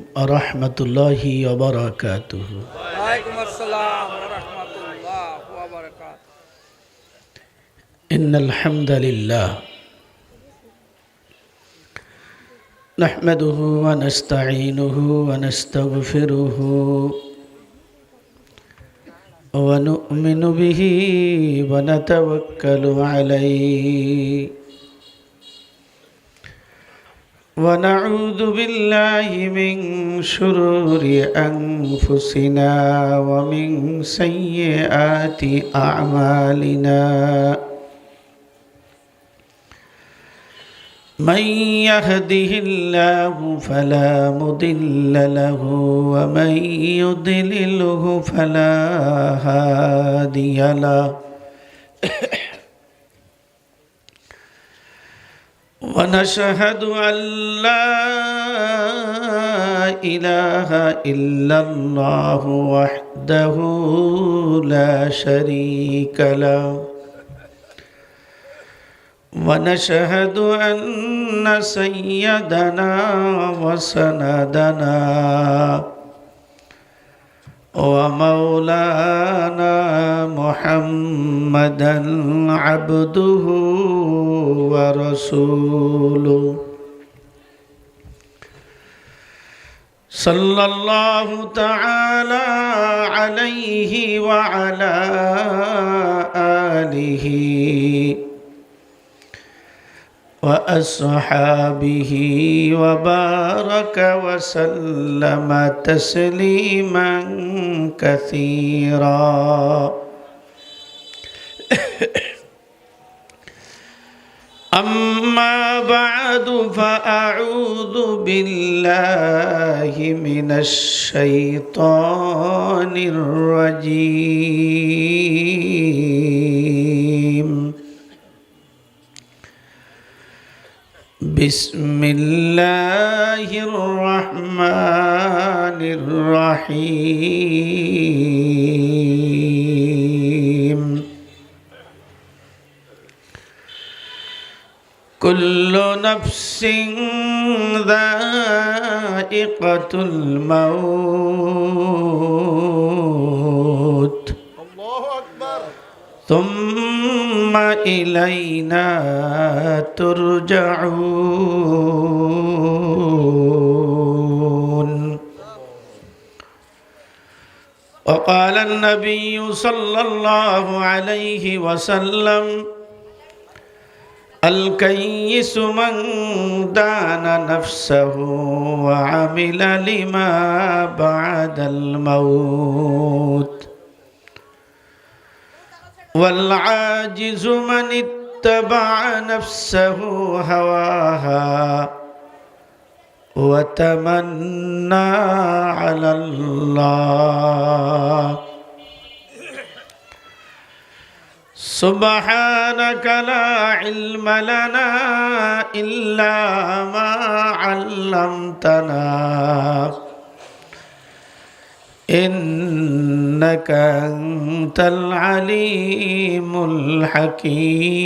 রহমতুল্লাহি ওয়া বারাকাতুহু। ওয়ালাইকুম আসসালাম ওয়া রাহমাতুল্লাহ ওয়া বারাকাতুহু। ইন্নাল হামদালিল্লাহ নাহমাদুহু ওয়া নাস্তাঈনুহু ওয়া নাস্তাগফিরুহু ওয়া নু'মিনু বিহি ওয়া নাতাওয়াক্কালু আলাইহি ونعوذ بالله من شرور أنفسنا ومن سيئات أعمالنا من يهده الله فلا مضل له ومن يضلله فلا هادي له ونشهد أن لا إله إلا الله وحده لا شريك له ونشهد أن سيدنا وسندنا ومولانا محمدا عبده ورسوله صلى الله تعالى عليه وعلى آله وأصحابه وبارك وسلم تسليما كثيرا أما بعد فأعوذ بالله من الشيطان الرجيم بسم الله الرحمن الرحيم كل نفس ذائقة الموت الله أكبر. ثم إلينا ترجعون. وقال النبي صلى الله عليه وسلم الكيس من دان نفسه وعمل لما بعد الموت والعاجز من اتبع نفسه هواها وتمنى على الله. سبحانك لا علم لنا إلا ما علمتنا إنك أنت العليم الحكيم.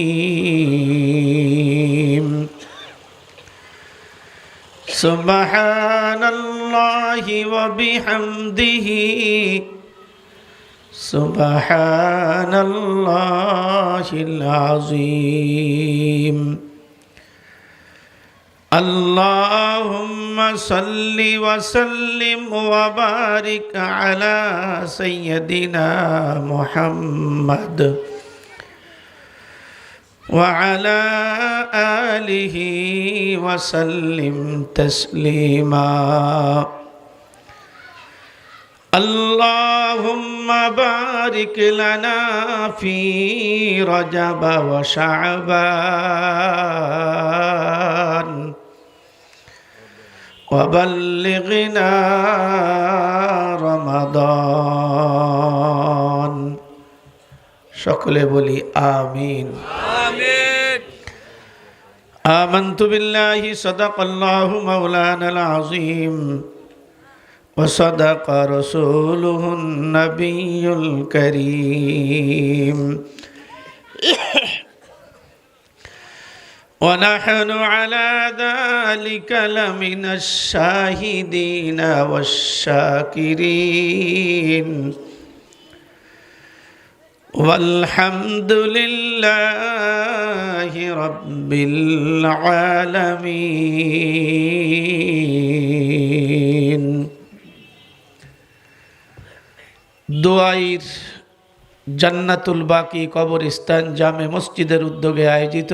سبحان الله وبحمده سبحان الله العظيم. اللهم صل وسلم وبارك على سيدنا محمد وعلى آله وسلم تسليما. اللهم بارك لنا في رجب وشعبان وبلغنا رمضان. সকলে বলি আমিন। آمين. آمنت بالله صدق الله مولانا العظيم وصدق رسوله النبي الكريم ونحن على ذلك لمن الشاهدين والشاكرين والحمد لله رب العالمين দুয়াইর জান্নাতুল বাকি কবরস্থান জামে মসজিদের উদ্যোগে আয়োজিত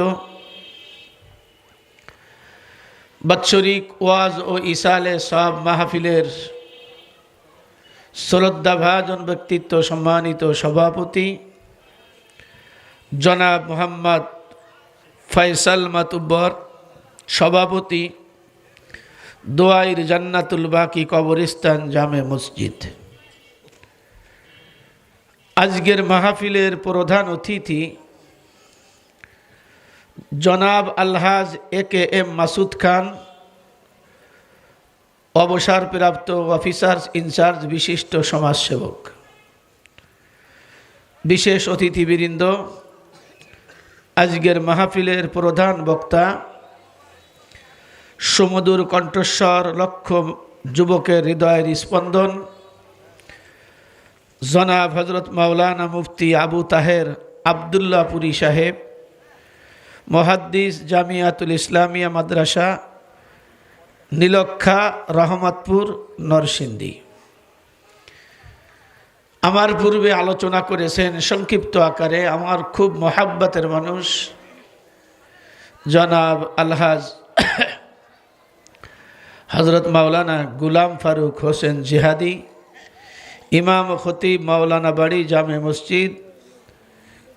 বাৎসরিক ওয়াজ ও ইসালে সব মাহফিলের শ্রদ্ধাভাজন ব্যক্তিত্ব সম্মানিত সভাপতি জনাব মোহাম্মদ ফয়সাল মাতুব্বর, সভাপতি দোয়াইর জান্নাতুল বাকি কবরস্থান জামে মসজিদ। আজকের মাহফিলের প্রধান অতিথি জনাব আলহাজ AKM মাসুদ খান, অবসরপ্রাপ্ত অফিসার্স ইনচার্জ বিশিষ্ট সমাজসেবক। বিশেষ অতিথিবৃন্দ, আজকের মাহফিলের প্রধান বক্তা, সুমধুর কণ্ঠস্বর, লক্ষ যুবকের হৃদয়ের স্পন্দন, জনাব হজরত মাওলানা মুফতি আবু তাহের আবদুল্লাহ পুরী সাহেব, মুহাদ্দিস জামিয়াতুল ইসলামিয়া মাদ্রাসা নীলক্ষা, রহমতপুর, নরসিংদী। আমার পূর্বে আলোচনা করেছেন সংক্ষিপ্ত আকারে আমার খুব মহাব্বতের মানুষ জনাব আলহাজ হজরত মাওলানা গুলাম ফারুক হোসেন জিহাদি, ইমাম খতিব মাওলানা বাড়ি জামে মসজিদ,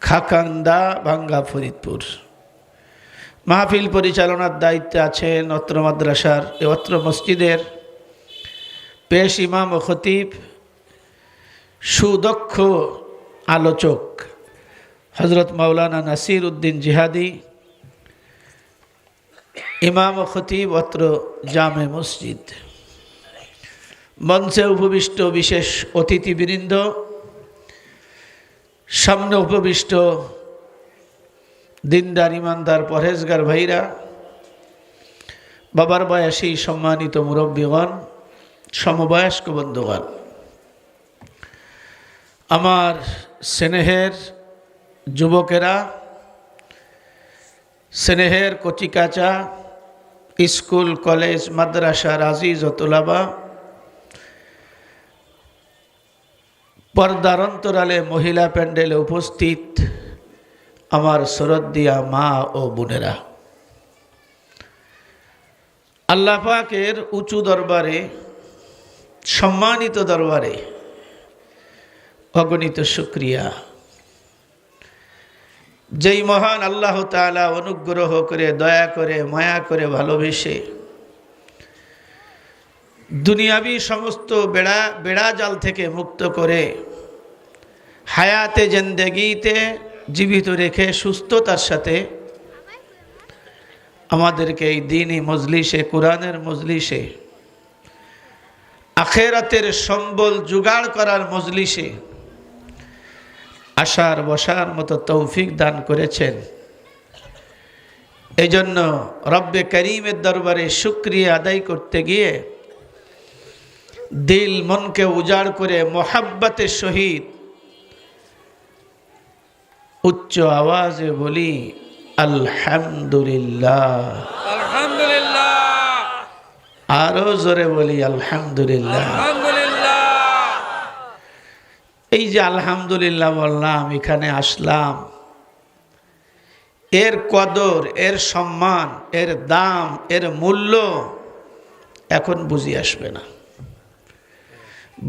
খাকান্দা, ভাঙ্গা, ফরিদপুর। মাহফিল পরিচালনার দায়িত্বে আছেন অত্র মাদ্রাসার অত্র মসজিদের পেশ ইমাম ও খতিব, সুদক্ষ আলোচক হজরত মাওলানা নাসির উদ্দিন জিহাদি, ইমাম ও খতিব অত্র জামে মসজিদ। মঞ্চে উপবিষ্ট বিশেষ অতিথিবৃন্দ, সামনে উপবিষ্ট দিনদার ইমানদার পরহেজগার ভাইরা, বাবার বয়সী সম্মানিত মুরব্বীগণ, সমবয়স্ক বন্ধুগণ, আমার স্নেহের যুবকেরা, স্নেহের কচিকাচা, স্কুল কলেজ মাদ্রাসার আজিজ ও তোলাবা, পর্দার অন্তরালে মহিলা প্যান্ডেলে উপস্থিত আমার শ্রদ্ধেয়া মা ও বোনেরা, আল্লাহ পাকের উঁচু দরবারে, সম্মানিত দরবারে অগণিত শুকরিয়া। যেই মহান আল্লাহ তাআলা অনুগ্রহ করে, দয়া করে, মায়া করে, ভালোবেসে দুনিয়াবি সমস্ত বেড়া জাল থেকে মুক্ত করে হায়াতে জিন্দেগিতে জীবিত রেখে সুস্থতার সাথে আমাদেরকে এই দ্বীনি মজলিসে, কোরআনের মজলিসে, আখেরাতের সম্বল জোগাড় করার মজলিসে আসার বসার মতো তৌফিক দান করেছেন। এই জন্য রব্বে করিমের দরবারে শুকরিয়া আদায় করতে গিয়ে দিল মনকে উজাড় করে মোহাব্বতের সহিত উচ্চ আওয়াজে বলি আলহামদুলিল্লাহ, আলহামদুলিল্লাহ, আরো জোরে বলি আলহামদুলিল্লাহ। আলহামদুলিল্লাহ। এই যে আলহামদুলিল্লাহ বললাম, এখানে আসলাম, এর কদর, এর সম্মান, এর দাম, এর মূল্য এখন বুঝে আসবে না।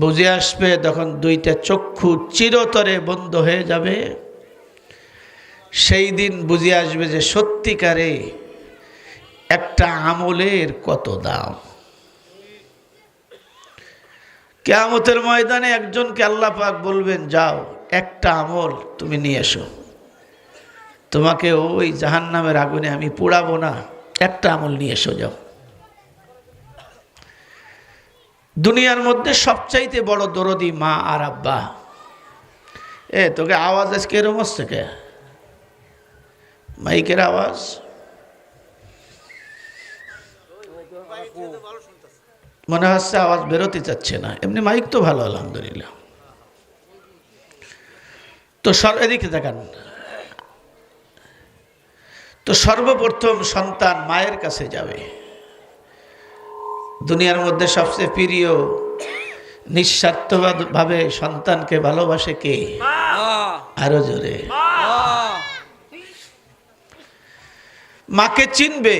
বুঝে আসবে তখন দুইটা চক্ষু চিরতরে বন্ধ হয়ে যাবে। সেই দিন বুঝে আসবে যে সত্যিকারে একটা আমলের কত দাম। কিয়ামতের ময়দানে একজনকে আল্লাহ পাক বলবেন, যাও একটা আমল তুমি নিয়ে এসো, তোমাকে ওই জাহান্নামের আগুনে আমি পোড়াবো না, একটা আমল নিয়ে এসো, যাও। দুনিয়ার মধ্যে সবচাইতে বড় দরদি মা আর আব্বা। তোকে আওয়াজ আজকে এরম হচ্ছে কে? মাইকের আওয়াজ। মনে হচ্ছে আওয়াজ বেরোতে চাচ্ছে না, এমনি মাইক তো ভালো আলহামদুলিল্লাহ। তো এদিকে দেখান। তো সর্বপ্রথম সন্তান মায়ের কাছে যাবে। দুনিয়ার মধ্যে সবচেয়ে প্রিয় নিঃস্বার্থভাবে সন্তানকে ভালোবাসে কে? আরো জোরে। মাকে চিনবে,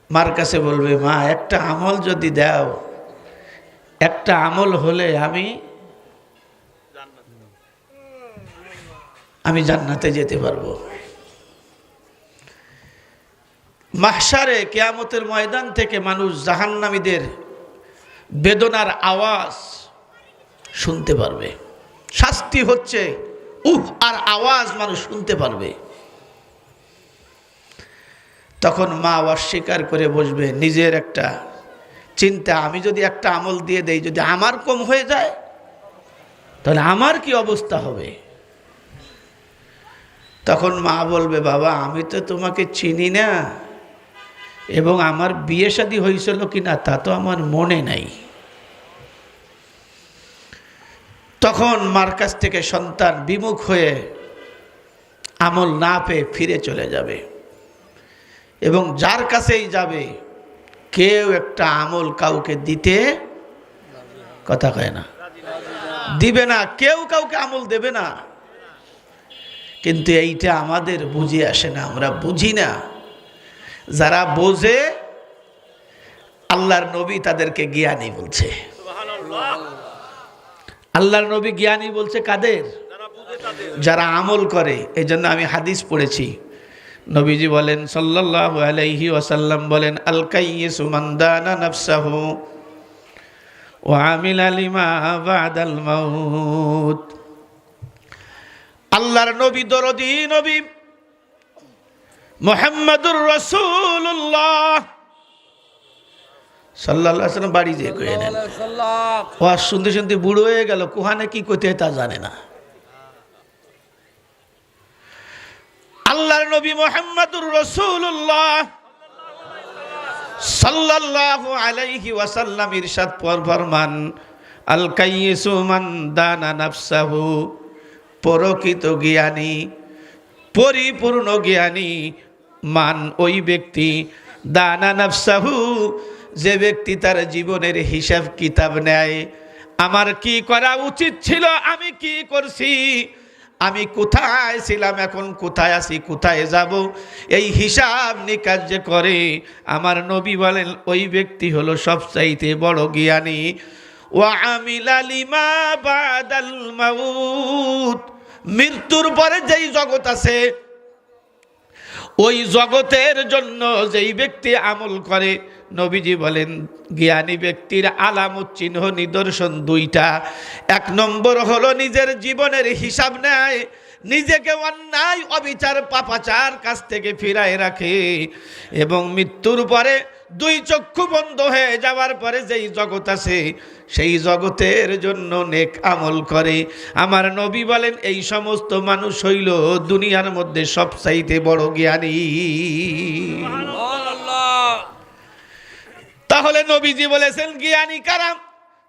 মার কাছে বলবে, মা একটা আমল যদি দাও, একটা আমল হলে আমি জান্নাতে যেতে পারবো। মাহশারে কিয়ামতের ময়দান থেকে মানুষ জাহান্নামীদের বেদনার আওয়াজ শুনতে পারবে। শাস্তি হচ্ছে আর আওয়াজ মানুষ শুনতে পারবে। তখন মা অস্বীকার করে বসবে, নিজের একটা চিন্তা, আমি যদি একটা আমল দিয়ে দেই, যদি আমার কম হয়ে যায় তাহলে আমার কি অবস্থা হবে। তখন মা বলবে, বাবা আমি তো তোমাকে চিনি না, এবং আমার বিয়ে শাদী হয়েছিল কিনা তা তো আমার মনে নাই। তখন মার কাছ থেকে সন্তান বিমুখ হয়ে আমল না পেয়ে ফিরে চলে যাবে, এবং যার কাছেই যাবে কেউ একটা আমল কাউকে দিতে, কথা কয় না, দিবে না, কেউ কাউকে আমল দেবে না। কিন্তু এইটা আমাদের বুঝে আসে না, আমরা বুঝি না। যারা বোঝে আল্লাহর নবী তাদেরকে জ্ঞানী বলছে। আল্লাহর নবী জ্ঞানী বলছে কাদের? যারা আমল করে। এই জন্য আমি হাদিস পড়েছি, নবীজি বলেন সাল্লাল্লাহু আলাইহি ওয়াসাল্লাম বলেন, আল কাইয়িসু মান দানা নাফসাহু ওয়া আমিলা লিমা বাদাল মাউত। আল্লাহর নবী দরদি নবী মুহাম্মাদুর রাসূলুল্লাহ সাল্লাল্লাহু আলাইহি ওয়াসাল্লাম বাড়ি যেয়ে কয়ে নেন। ওয়াজ শুনতে শুনতে বুড়ো হয়ে গেল, কোহানে কি কইতে হয় তা জানে না। আল্লাহর নবী মুহাম্মাদুর রাসূলুল্লাহ সাল্লাল্লাহু আলাইহি ওয়াসাল্লাম ইরশাদ ফরমান, আল কাইয়িসু মান দানা নাফসাহু, প্রকৃত জ্ঞানী, পরিপূর্ণ জ্ঞানী মান ওই ব্যক্তি, দানা নাফসাহু, যে ব্যক্তি তার জীবনের হিসাব কিতাব নেয়। আমার কি করা উচিত ছিল, আমি কি করছি, আমি কোথায় ছিলাম, এখন কোথায় আছি, কোথায় যাব, এই হিসাব নিকাশ যে করে, আমার নবী বলেন ওই ব্যক্তি হলো সবচাইতে বড় জ্ঞানী। ওয়া আমিলা লিমা বাদাল মাউত, মৃত্যুর পরে যেই জগৎ আছে ওই জগতের জন্য যেই ব্যক্তি আমল করে, নবীজি বলেন জ্ঞানী ব্যক্তির আলামত চিহ্ন নিদর্শন দুইটা। এক নম্বর হলো নিজের জীবনের হিসাব নেয়, নিজেকে অন্যায় অবিচার পাপাচার কাছ থেকে ফিরায় রাখে, এবং মৃত্যুর পরে দুই চক্ষু বন্ধ হয়ে যাওয়ার পরে যেই জগৎ আছে সেই জগতের জন্য নেক আমল করে। আমার নবী বলেন এই সমস্ত মানুষ হইল দুনিয়ার মধ্যে সবচাইতে বড় জ্ঞানী। তাহলে নবীজি বলেছেন জ্ঞানী কারা?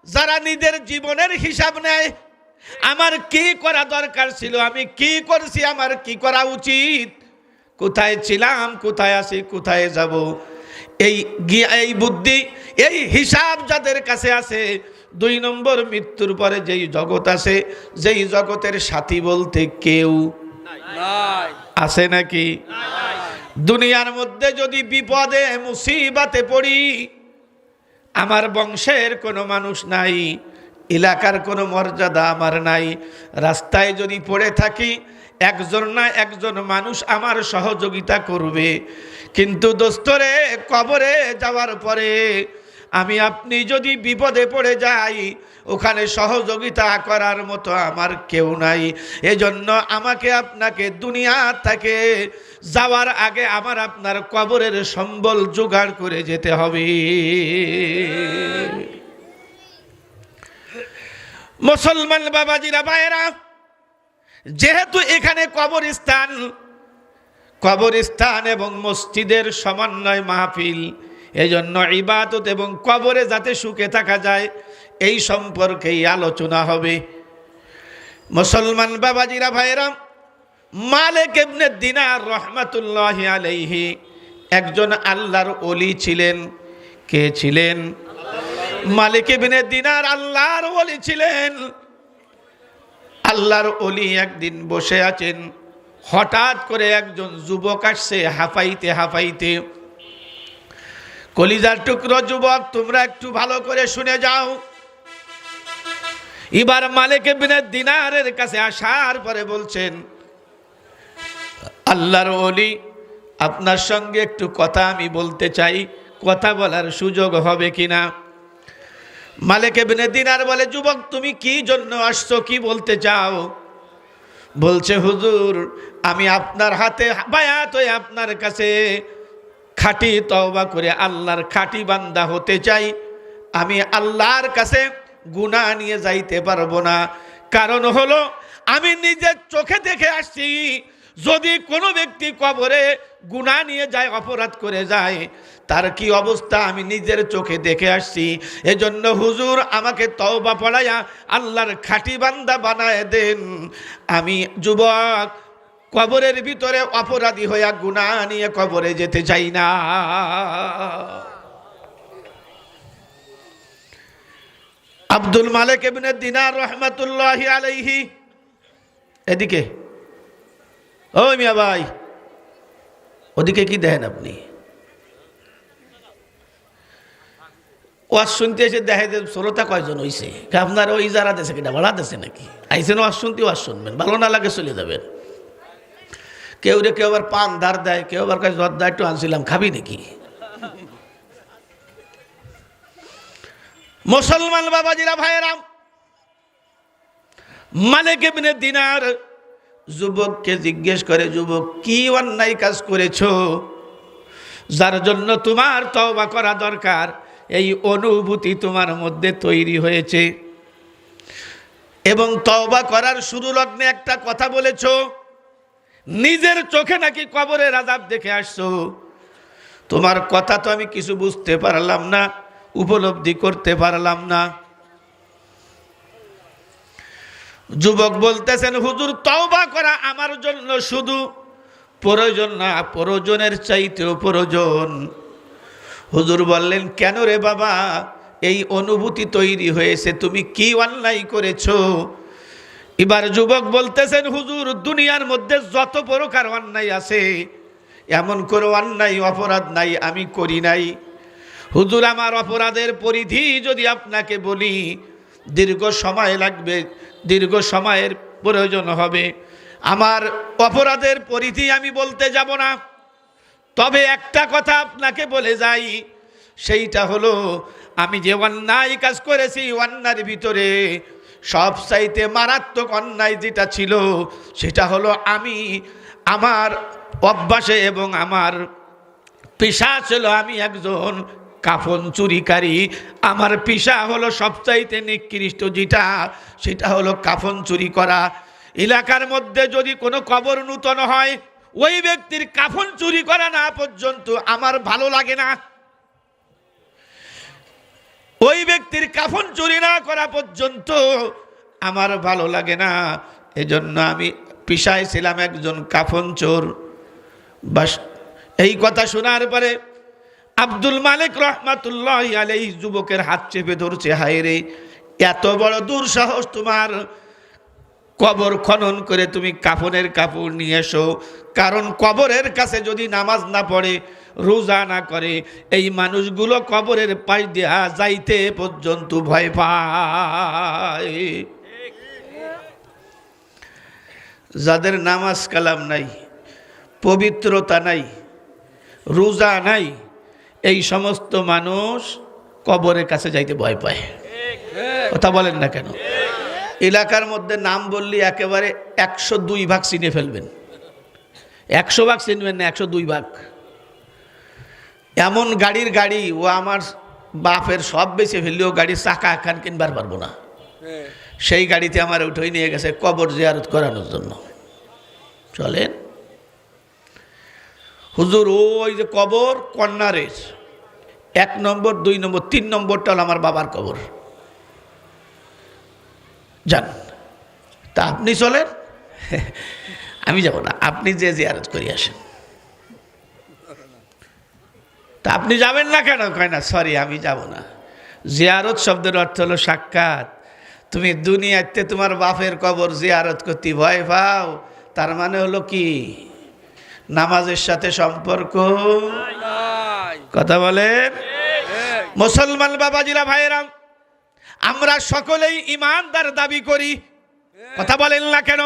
যারা নিজের জীবনের হিসাব নেয়, আমার কি করা দরকার ছিল, আমি কি করছি, আমার কি করা উচিত, কোথায় ছিলাম, কোথায় আছি, কোথায় যাব, এই বুদ্ধি, এই হিসাব যাদের কাছে আছে। দুই নম্বর, মৃত্যুর পরে যেই জগৎ আছে, যেই জগতের সাথী বলতে কেউ আছে নাকি? দুনিয়ার মধ্যে যদি বিপদে মুসিবতে পড়ি, আমার বংশের কোনো মানুষ নাই, এলাকার কোনো মর্যাদা আমার নাই, রাস্তায় যদি পড়ে থাকি একজন না একজন মানুষ আমার সহযোগিতা করবে। কিন্তু দোস্তরে, কবরে যাওয়ার পরে আমি আপনি যদি বিপদে পড়ে যাই, ওখানে সহযোগিতা করার মতো আমার কেউ নাই। এজন্য আমাকে আপনাকে দুনিয়া থেকে যাওয়ার আগে আমার আপনার কবরের সম্বল জোগাড় করে যেতে হবে। মুসলমান বাবাজিরা, ভাইয়েরা, যেহেতু এখানে কবরস্থান এবং মসজিদের সমন্বয় মাহফিল, এই জন্য ইবাদত এবং কবরে যাতে সুখে থাকা যায় এই সম্পর্কেই আলোচনা হবে। মুসলমান বাবাজিরা ভাইরা, মালিক ইবনে দিনার রহমাতুল্লাহি আলাইহি একজন আল্লাহর ওলি ছিলেন। কে ছিলেন? মালিক ইবনে দিনার আল্লাহর ওলি ছিলেন। আল্লাহর ওলি একদিন বসে আছেন, হঠাৎ করে একজন যুবক আসছে হাঁপাইতে হাঁপাইতে। কলিজার টুকরো যুবক, তোমরা একটু ভালো করে শুনে যাও। এবার মালিক ইবনে দিনারের কাছে আসার পরে বলছেন, আল্লাহর ওলি, আপনার সঙ্গে একটু কথা আমি বলতে চাই, কথা বলার সুযোগ হবে কিনা? মালিক ইবনে দিনার বলে, যুবক তুমি কি জন্য আসছো, কি বলতে চাও? বলছে, হুজুর আমি আপনার হাতে বায়াত হয়ে আপনার কাছে খাঁটি তওবা করে আল্লাহর খাঁটি বান্দা হতে চাই। আমি আল্লাহর কাছে গুনাহ নিয়ে যাইতে পারবো না। কারণ হলো আমি নিজের চোখে দেখে আসছি, যদি কোনো ব্যক্তি কবরে গুনাহ নিয়ে যায়, অপরাধ করে যায়, তার কি অবস্থা আমি নিজের চোখে দেখে আসছি। এজন্য হুজুর আমাকে তওবা পড়াইয়া আল্লাহর খাঁটি বান্দা বানায় দেন। আমি যুবক কবরের ভিতরে অপরাধী হইয়া গুনাহ নিয়ে কবরে যেতে চাই না। আব্দুল মালিক ইবনে দিনার রহমাতুল্লাহি আলাইহি, এদিকে ও মিয়া ভাই, ওদিকে কি দেখেন আপনি? ওয়াজ শুনতে এসে দেখে যে শ্রোতা কয়জন হইছে, আপনার ওই যারা দেশে কিনা ভাড়া দেশে নাকি আইসেন ওয়াজ শুনতে, ওয়াজ শুনবেন, ভালো না লাগে চলে যাবেন। কেউ রে কেউ আবার পান ধার দেয়, কেউ আবার কাছে জর্দা একটু আনছিলাম, খাবি নাকি? মুসলমান বাবাজিরা ভাইয়েরা, মালিক ইবনে দিনার যুবককে জিজ্ঞেস করে, যুবক কি অন্যায় কাজ করেছো যার জন্য তোমার তওবা করা দরকার? এই অনুভূতি তোমার মধ্যে তৈরি হয়েছে এবং তওবা করার শুরু লগ্নে একটা কথা বলেছো, নিজের চোখে নাকি কবরের আযাব দেখে আসছো। তোমার কথা তো আমি কিছু বুঝতে পারলাম না, উপলব্ধি করতে পারলাম না। যুবক বলতেছেন, হুজুর তওবা করা আমার জন্য শুধু প্রয়োজন না, প্রয়োজনের চাইতেও প্রয়োজন। হুজুর বললেন, কেন রে বাবা এই অনুভূতি তৈরি হয়েছে, তুমি কি অন্যায় করেছো? এবার যুবক বলতেছেন, হুজুর দুনিয়ার মধ্যে যত প্রকার অন্যায় আছে এমন কোনো অন্যায় অপরাধ নাই আমি করি নাই। হুজুর আমার অপরাধের পরিধি যদি আপনাকে বলি দীর্ঘ সময় লাগবে, দীর্ঘ সময়ের প্রয়োজন হবে। আমার অপরাধের পরিধি আমি বলতে যাব না, তবে একটা কথা আপনাকে বলে যাই, সেইটা হলো আমি যে অন্যায় কাজ করেছি, অন্যায়ের ভিতরে সবচাইতে মারাত্মক অন্যায় যেটা ছিল সেটা হলো আমি আমার অভ্যাসে এবং আমার পেশা ছিল আমি একজন কাফন চুরিকারী। আমার পেশা হলো সবচাইতে নিকৃষ্ট যেটা, সেটা হলো কাফন চুরি করা। এলাকার মধ্যে যদি কোনো কবর নূতন হয়, ওই ব্যক্তির কাফন চুরি করা না পর্যন্ত আমার ভালো লাগে না। ওই ব্যক্তির কাফন চুরি না করা পর্যন্ত আমার ভালো লাগে না। এজন্য আমি পেশায় ছিলাম একজন কাফন চোর। বাস এই কথা শোনার পরে আব্দুল মালিক রহমাতুল্লাহি আলাইহি যুবকের হাত চেপে ধরছে, হায় রে এত বড় দুঃসাহস তোমার, কবর খনন করে তুমি কাফনের কাপড় নিয়ে এসো। কারণ কবরের কাছে যদি নামাজ না পড়ে, রোজা না করে, এই মানুষগুলো কবরের পাশ দিয়া যাইতে পর্যন্ত ভয় পায়। যাদের নামাজ কালাম নাই, পবিত্রতা নাই, রোজা নাই, এই সমস্ত মানুষ কবরের কাছে যাইতে ভয় পায়। কথা বলেন না কেন? এলাকার মধ্যে নাম বললে একেবারে 102 ভাগ চিনে ফেলবেন। 100 ভাগ চিনবেন না, 102 ভাগ। এমন গাড়ির গাড়ি, ও আমার বাপের সব বেঁচে ফেললেও গাড়ির চাকা একখান কিনবার পারবো না, সেই গাড়িতে আমার উঠেই নিয়ে গেছে কবর জিয়ারত করানোর জন্য। চলেন হুজুর, ওই যে কবর কর্নারের 1 নম্বর 2 নম্বর 3 নম্বরটা হলো আমার বাবার কবর। যান, তা আপনি চলেন, আমি যাব না, আপনি যে জিয়ারত করে আসেন। তা আপনি যাবেন না কেন? কয় না, সরি আমি যাব না। জিয়ারত শব্দের অর্থ হলো সাক্ষাৎ। তুমি দুনিয়াতে তোমার বাপের কবর জিয়ারত করতে ভয় পাও, তার মানে হলো কি? নামাজের সাথে সম্পর্ক। কথা বলেন মুসলমান বাবাজিরা, ভাইয়েরাম, আমরা সকলেই ইমানদার দাবি করি। কথা বলেন না কেন?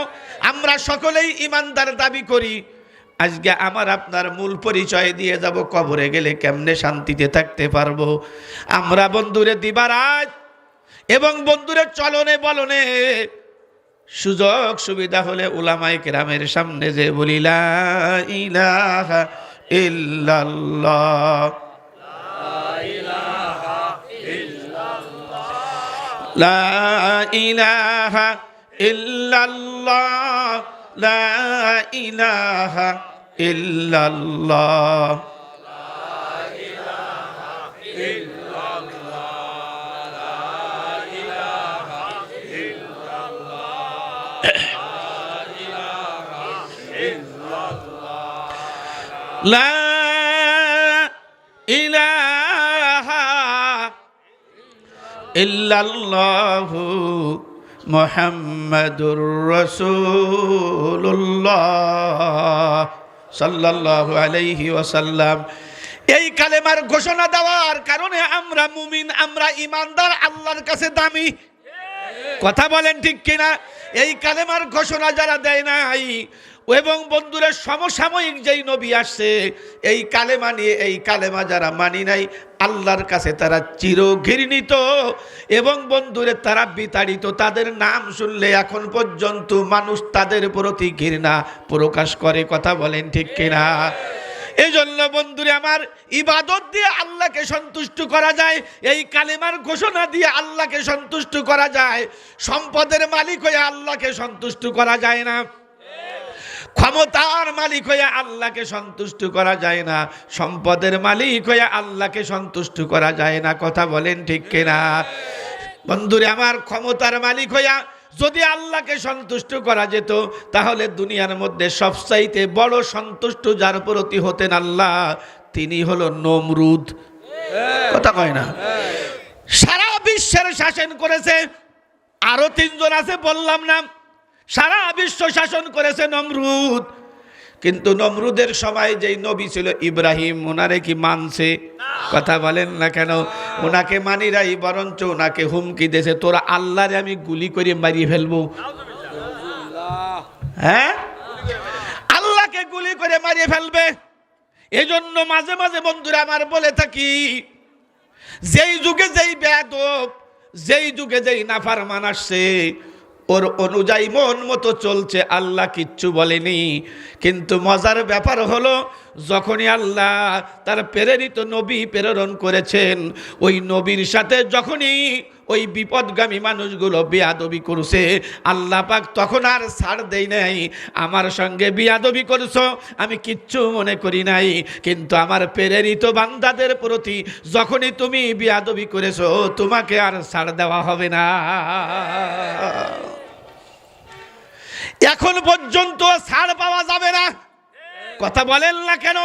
আমরা সকলেই ইমানদার দাবি করি। আজকে আমার আপনার মূল পরিচয় দিয়ে যাব, কবরে গেলে কেমনে শান্তিতে থাকতে পারবো। আমরা বন্ধুরে দিবারাত এবং বন্ধুরে চলনে বলনে সুযোগ সুবিধা হলে উলামায়ে কেরামের সামনে যে বলি লা ইলাহা ইল্লাল্লাহ, লা ইলাহা ইল্লাল্লাহ, লা ইলাহা ইল্লাল্লাহ, লা ইলাহা ইল্লাল্লাহু মুহাম্মাদুর রাসূলুল্লাহ সাল্লাল্লাহু আলাইহি ওয়াসাল্লাম। এই কালেমার ঘোষণা দেওয়ার কারণে আমরা মুমিন, আমরা ইমানদার, আল্লাহর কাছে দামি। কথা বলেন ঠিক কিনা? এই কালেমার ঘোষণা যারা দেয় নাই এবং বন্ধুরা সমসাময়িক যেই নবী আসছে এই কালেমা নিয়ে, এই কালেমা যারা মানি নাই, আল্লাহর কাছে তারা চির ঘৃণিত এবং বন্ধুরে তারা বিতাড়িত। তাদের নাম শুনলে এখন পর্যন্ত মানুষ তাদের প্রতি ঘৃণা প্রকাশ করে। কথা বলেন ঠিক কিনা? এই জন্য বন্ধুরে আমার, ইবাদত দিয়ে আল্লাহকে সন্তুষ্ট করা যায়, এই কালেমার ঘোষণা দিয়ে আল্লাহকে সন্তুষ্ট করা যায়। সম্পদের মালিক হয়ে আল্লাহকে সন্তুষ্ট করা যায় না, ক্ষমতার মালিক হয়ে আল্লাহকে সন্তুষ্ট করা যায় না, সম্পদের মালিক হয়ে আল্লাহকে সন্তুষ্ট করা যায় না। কথা বলেন ঠিক কিনা? বন্ধুরে আমার, ক্ষমতার মালিক হইয়া যদি আল্লাহকে সন্তুষ্ট করা যেত তাহলে দুনিয়ার মধ্যে সবচাইতে বড় সন্তুষ্ট যার প্রতি হতেন আল্লাহ, তিনি হলো নমরুদ। কথা কয় না? সারা বিশ্বের শাসন করেছে, আরো 3 জন আছে বললাম না, সারা বিশ্ব শাসন করেছে নমরুদ। কিন্তু নমরুদের সময় যেই নবী ছিল ইব্রাহিম, ওনারে কি মানছে? কথা বলেন না কেন? ওনাকে মানি নাই, বরঞ্চ ওনাকে হুমকি দিয়েছে, তোরা আল্লাহরে আমি গুলি করে মারিয়ে ফেলবো। হ্যাঁ, আল্লাহকে গুলি করে মারিয়ে ফেলবে। এজন্য মাঝে মাঝে বন্ধুরা আমার বলে থাকি, যেই যুগে যেই বেয়াদব, যেই যুগে যেই নাফরমান আসছে, ওর অনুযায়ী মন মতো চলছে, আল্লাহ কিচ্ছু বলেনি। কিন্তু মজার ব্যাপার হলো, যখনই আল্লাহ তার প্রেরিত নবী প্রেরণ করেছেন, ওই নবীর সাথে যখনই ওই বিপদগামী মানুষগুলো বেয়াদবি করছে, আল্লাহ পাক তখন আর ছাড় দেই নাই। আমার সঙ্গে বেয়াদবি করছো, আমি কিচ্ছু মনে করি নাই, কিন্তু আমার প্রেরিত বান্দাদের প্রতি যখনই তুমি বেয়াদবি করেছো, তোমাকে আর ছাড় দেওয়া হবে না। এখন পর্যন্ত ছাড় পাওয়া যাবে না। কথা বলেন না কেন?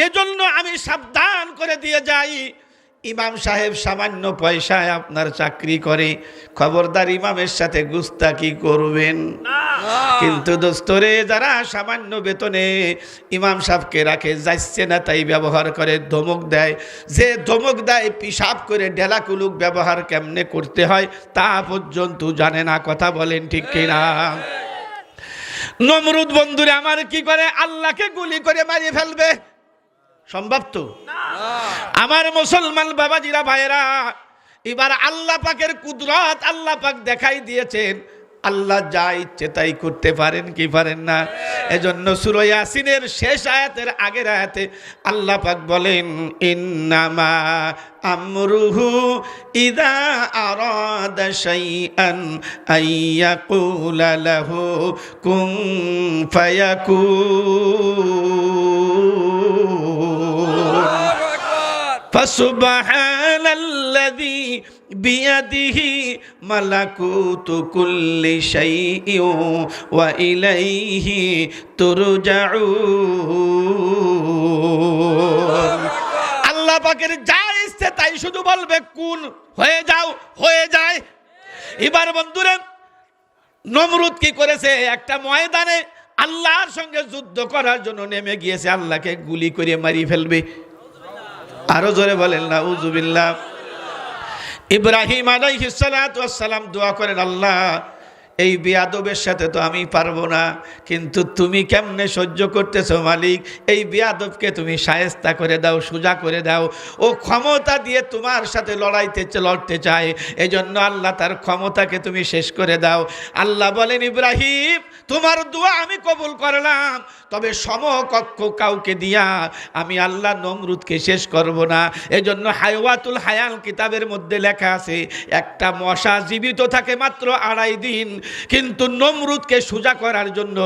এজন্য আমি সাবধান করে দিয়ে যাই, ইমাম সাহেব সামান্য পয়সায় আপনার চাকরি করে, খবরদার ইমামের সাথে গুস্তাকি করবেন। কিন্তু দোস্তরে, যারা সামান্য বেতনে ইমাম সাহেবকে রাখে, যাচ্ছে না তাই ব্যবহার করে, ধমক দেয়, যে ধমক দেয় পিশাব করে ঢেলাকুলুক ব্যবহার কেমনে করতে হয় তা পর্যন্ত জানে না। কথা বলেন ঠিক কিনা? নমরুদ বন্ধুরে আমার কি করে? আল্লাহকে গুলি করে মারিয়ে ফেলবে। সম্ভব তো? আমার মুসলমান বাবাজিরা, ভাইয়েরা, এবার আল্লাহ পাকের কুদরত আল্লাহ পাক দেখাই দিয়েছেন। আল্লাহ যা ইচ্ছে তাই করতে পারেন কি পারেন না? এজন্য সূরা ইয়াসিনের শেষ আয়াতের আগের আয়াতে আল্লাহ পাক বলেন, ইন্নামা আমরুহু ইযা আরাদা শাইআন আইয়াকুলা লাহু কুন ফায়াকুন। ফাসুবহানাল্লাযী বিয়াদিহি মালাকুতু কুল্লি শাইইন ওয়া ইলাইহি তুরজাউন। আল্লাহ পাকের যা ইচ্ছে তাই শুধু বলবে কুন, হয়ে যাও, হয়ে যায়। এবার বন্ধুরা নমরুদ কি করেছে? একটা ময়দানে আল্লাহর সঙ্গে যুদ্ধ করার জন্য নেমে গিয়েছে, আল্লাহকে গুলি করে মারি ফেলবে। আরো জোরে বলেন নাউযুবিল্লাহ। ইব্রাহিম আলাইহিস সালাতু ওয়াস সালাম দোয়া করেন, আল্লাহ এই বেয়াদবের সাথে তো আমি পারবো না, কিন্তু তুমি কেমনে সহ্য করতেছো মালিক? এই বেয়াদবকে তুমি শায়েস্তা করে দাও, সোজা করে দাও। ও ক্ষমতা দিয়ে তোমার সাথে লড়তে চায়, এজন্য আল্লাহ তার ক্ষমতাকে তুমি শেষ করে দাও। আল্লাহ বলেন, ইব্রাহিম তোমার দোয়া আমি কবুল করলাম, তবে সমকক্ষ কাউকে দিয়া আমি আল্লাহ নমরুদকে শেষ করব না। এজন্য হায়াতুল হায়াল কিতাবের মধ্যে লেখা আছে, একটা মশা জীবিত থাকে মাত্র 2.5 দিন, কিন্তু নমরুদকে সোজা করার জন্য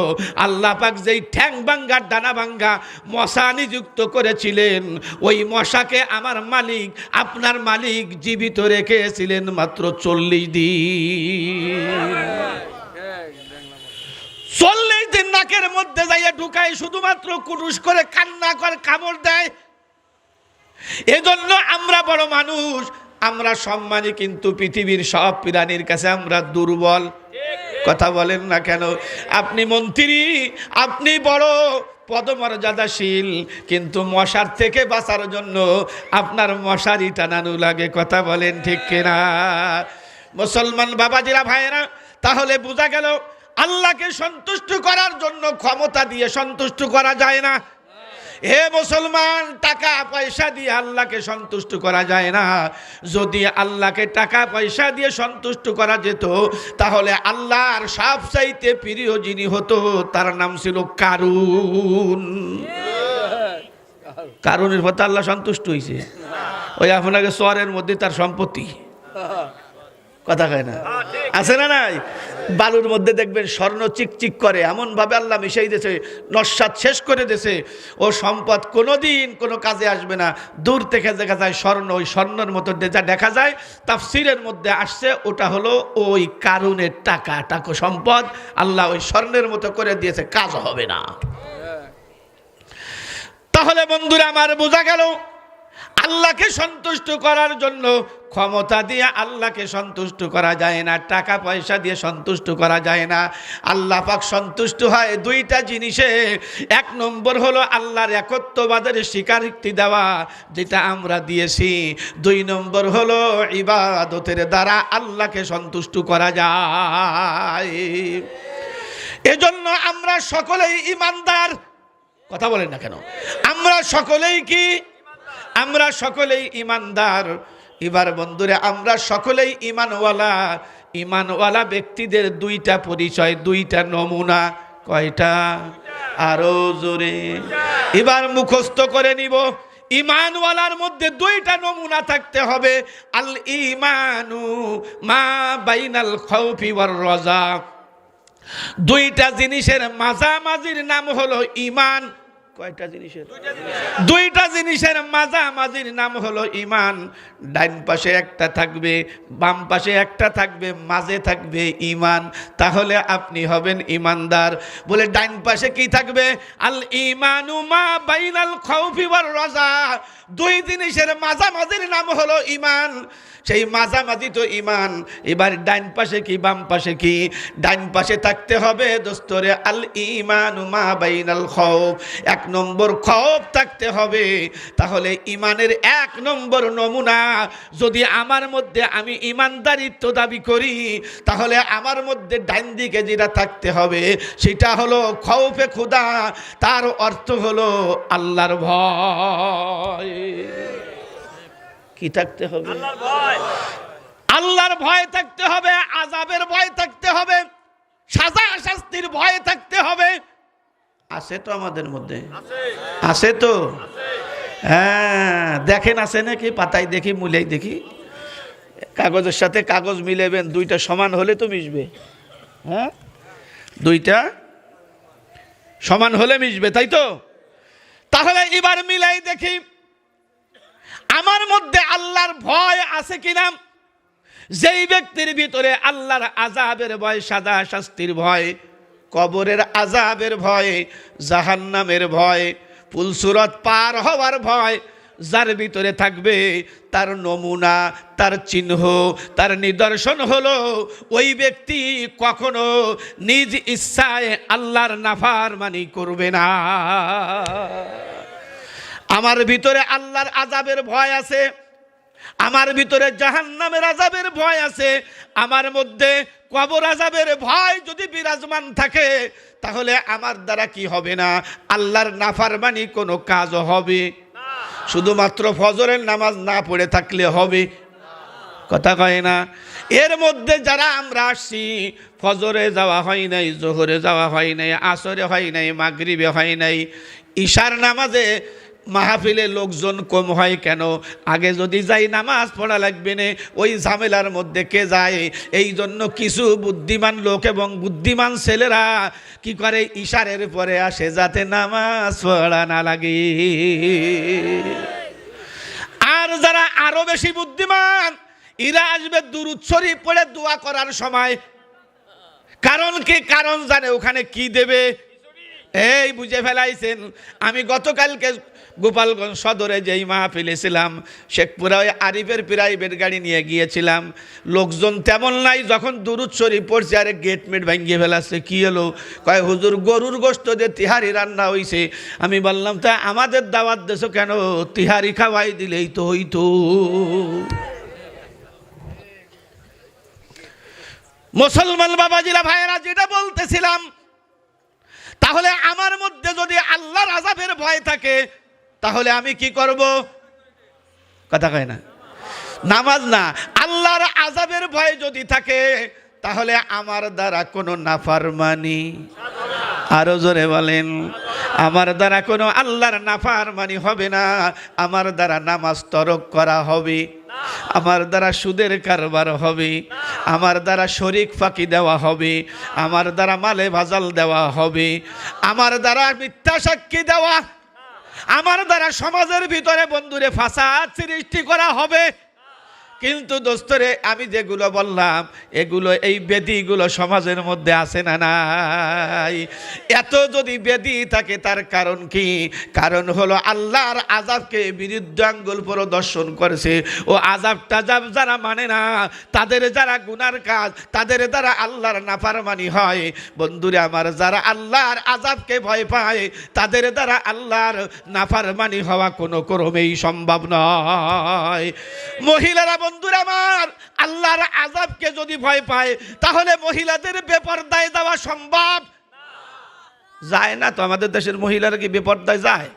আল্লাহ পাক যেই ঠ্যাং ভাঙ্গা ডানা ভাঙ্গা মশা নিযুক্ত করেছিলেন, ওই মশাকে আমার মালিক, আপনার মালিক জীবিত রেখেছিলেন মাত্র 40 দিন। 40 দিন নাকের মধ্যে যাইয়া ঢুকায়, শুধুমাত্র কুরুশ করে কান্না করে কামড় দেয়। এজন্য আমরা বড় মানুষ, আমরা সম্মানী, কিন্তু পৃথিবীর সব প্রাণীর কাছে আমরা দুর্বল। কথা বলেন না কেন? আপনি মন্ত্রী, আপনি বড় পদমর্যাদাশীল, কিন্তু মশার থেকে বাঁচার জন্য আপনার মশারি টানানো লাগে। কথা বলেন ঠিক কিনা? মুসলমান বাবাজিরা, ভাইয়েরা, তাহলে বোঝা গেল আল্লাহকে সন্তুষ্ট করার জন্য ক্ষমতা দিয়ে সন্তুষ্ট করা যায় না। হে মুসলমান, টাকা পয়সা দিয়ে আল্লাহকে সন্তুষ্ট করা যায় না। যদি আল্লাহকে টাকা পয়সা দিয়ে সন্তুষ্ট করা যেত, তাহলে আল্লাহর সবচাইতে প্রিয় যিনি হতো তার নাম ছিল কারুন। কারুনের প্রতি আল্লাহ সন্তুষ্ট হয়েছে? ওই আপনাকে শহরের মধ্যে তার সম্পত্তি, কথা কয় না, আছে না নাই? বালুর মধ্যে দেখবেন স্বর্ণ চিকচিক করে, এমন ভাবে আল্লাহ মিশাই দিয়েছে, নস্বাত শেষ করে দিয়েছে। ও সম্পদ কোনোদিন কোনো কাজে আসবে না। দূর থেকে দেখা যায় স্বর্ণ, ওই স্বর্ণের মতো যা দেখা যায়, তাফসীরের মধ্যে আসছে ওটা হলো ওই কারুনের টাকা সম্পদ। আল্লাহ ওই স্বর্ণের মতো করে দিয়েছে, কাজ হবে না। তাহলে বন্ধুরা আমার, বোঝা গেল আল্লাহকে সন্তুষ্ট করার জন্য ক্ষমতা দিয়ে আল্লাহকে সন্তুষ্ট করা যায় না, টাকা পয়সা দিয়ে সন্তুষ্ট করা যায় না। আল্লাহ পাক সন্তুষ্ট হয় 2টা জিনিসে। 1 নম্বর হলো আল্লাহর একত্ববাদের স্বীকারোক্তি দেওয়া, যেটা আমরা দিয়েছি। 2 নম্বর হলো ইবাদতের দ্বারা আল্লাহকে সন্তুষ্ট করা যায়। এজন্য আমরা সকলেই ঈমানদার। কথা বলেন না কেন? আমরা সকলেই কি? আমরা সকলেই ঈমানদার। এবার বন্ধুরা, আমরা সকলেই ঈমানওয়ালা। ঈমানওয়ালা ব্যক্তিদের 2টা পরিচয়, 2টা নমুনা। কয়টা? আরো জোরে। এবার মুখস্থ করে নিব। ঈমানওয়ালার মধ্যে 2টা নমুনা থাকতে হবে। আল ঈমানু মা বাইনাল খাউফি ওয়ার রাজা। 2টা জিনিসের মাঝামাঝির নাম হলো ঈমান। কয়টা জিনিসের? 2টা জিনিসের মাঝামাঝির নাম হলো ঈমান। ডাইন পাশে একটা থাকবে, বাম পাশে একটা থাকবে, মাঝে থাকবে ঈমান। তাহলে আপনি হবেন ঈমানদার। বলে ডাইন পাশে কি থাকবে? আল ঈমানু মা বাইনাল খাউফি ওয়ার রাজা। 2 জিনিসের মাঝামাঝির নাম হলো ঈমান। সেই মাঝামাঝি তো ঈমান। এবার ডাইন পাশে কি, বাম পাশে কি? ডাইন পাশে থাকতে হবে দোস্তরে আল ঈমানু মা বাইনাল খাউফ। 1 নম্বর খৌফ থাকতে হবে। তাহলে ঈমানের 1 নম্বর নমুনা, যদি আমার মধ্যে আমি ঈমানদারিত্ব দাবি করি, তাহলে আমার মধ্যে ডাইন দিকে যেটা থাকতে হবে সেটা হলো খৌফে খুদা। তার অর্থ হলো আল্লাহর ভয়। কি থাকতে হবে? আল্লাহর ভয় থাকতে হবে, আযাবের ভয় থাকতে হবে, সাজা শাস্তির ভয় থাকতে হবে। আছে তো আমাদের মধ্যে? আছে তো? হ্যাঁ, দেখেন আছে নাকি? পাতায় দেখি, মূলেই দেখি। কাগজের সাথে কাগজ মিলাবেন, 2টা সমান হলে তো মিশবে। হ্যাঁ, 2টা সমান হলে মিশবে, তাই তো? তাহলে এবার মিলাই দেখি। আমার মধ্যে আল্লাহর ভয় আছে কিনা? যেই ব্যক্তির ভিতরে আল্লাহর আযাবের ভয়, সাজা শাস্তির ভয়, কবরের আযাবের ভয়, জাহান্নামের ভয়, পুলসিরাত পার হওয়ার ভয় যার ভিতরে থাকবে, তার নমুনা, তার চিহ্ন, তার নিদর্শন হলো ওই ব্যক্তি কখনো নিজ ইচ্ছায় আল্লাহর নাফরমানি করবে না। আমার ভিতরে আল্লাহর আযাবের ভয় আছে, আমার ভিতরে জাহান্নামের আযাবের ভয় আছে, আমার মধ্যে কবর আযাবের ভয় যদি বিরাজমান থাকে, তাহলে আমার দ্বারা কি হবে না? আল্লাহর নাফরমানি কোনো কাজ হবে? শুধুমাত্র ফজরের নামাজ না পড়ে থাকলে হবে? কথা কয় না। এর মধ্যে যারা আমরা আসছি, ফজরে যাওয়া হয় নাই, জোহরে যাওয়া হয় নাই, আসরে হয় নাই, মাগরিবে হয় নাই, ঈশার নামাজে মাহফিলে লোকজন কম হয় কেন? আগে যদি যাই নামাজ পড়া লাগবে না, ওই ঝামেলার মধ্যে কে যায়? এই জন্য কিছু বুদ্ধিমান লোক এবং বুদ্ধিমান ছেলেরা কি করে, ইশারের পরে আসে যাতে নামাজ পড়া না লাগে। আর যারা আরো বেশি বুদ্ধিমান, এরা আসবে দুরূদ শরীফ পড়ে দোয়া করার সময়। কারণ কি? কারণ জানে ওখানে কি দেবে। এই বুঝে ফেলাইছেন। আমি গতকালকে গোপালগঞ্জ সদরে যেই মাহফিলে ছিলাম, শেখপুরা ওই আরিফের প্রাইভেট গাড়ি নিয়ে গিয়েছিলাম, লোকজন তেমন নাই। যখন দুরূদ শরীফ পড়ছে, আরে গেট মেট ভাঙিয়ে ফেলাচ্ছে। কি হলো? কয় হুজুর গরুর গোশত দিয়ে তিহারি রান্না হইছে। আমি বললাম তা আমাদের দাওয়াত দেছো কেন? তিহারি খাওয়াই দিলেই তো হইতো। মুসলমান বাবাজিরা ভাইয়েরা, যেটা বলতেছিলাম, তাহলে আমার মধ্যে যদি আল্লাহর আযাবের ভয় থাকে, তাহলে আমি কি করব? কথা কয় না। নামাজ না, আল্লাহর আযাবের ভয় যদি থাকে, তাহলে আমার দ্বারা কোনো নাফরমানি, আরো জোরে বলেন, আমার দ্বারা কোনো আল্লাহর নাফরমানি হবে না। আমার দ্বারা নামাজ তরক করা হবে, আমার দ্বারা সুদের কারবার হবে, আমার দ্বারা শরিক ফাঁকি দেওয়া হবে, আমার দ্বারা মালে ভাজাল দেওয়া হবে, আমার দ্বারা মিথ্যা সাক্ষী দেওয়া, আমার দ্বারা সমাজের ভিতরে বন্ধুরে ফাসাদ সৃষ্টি করা হবে। কিন্তু দোস্তরে, আমি যেগুলো বললাম, এগুলো এই বেদিগুলো সমাজের মধ্যে আছে না নাই? এত যদি বেদি থাকে, তার কারণ কি? কারণ হলো আল্লাহর আযাবকে বিরুদ্ধ আঙ্গুল প্রদর্শন করেছে। ও আযাব টাজাব যারা মানে না, তাদের যারা গুনার কাজ, তাদের দ্বারা আল্লাহর নাফরমানি হয়। বন্ধুরে আমার, যারা আল্লাহর আযাবকে ভয় পায়, তাদের দ্বারা আল্লাহর নাফরমানি হওয়া কোনো ক্রমেই সম্ভব নয়। মহিলারা বন্ধুরা আমার, আল্লাহর আযাবকে যদি ভয় পায়, তাহলে মহিলাদের বেপরদায় যাওয়া সম্ভব যায় না তো? আমাদের দেশের মহিলারা কি বেপরদায় যায়?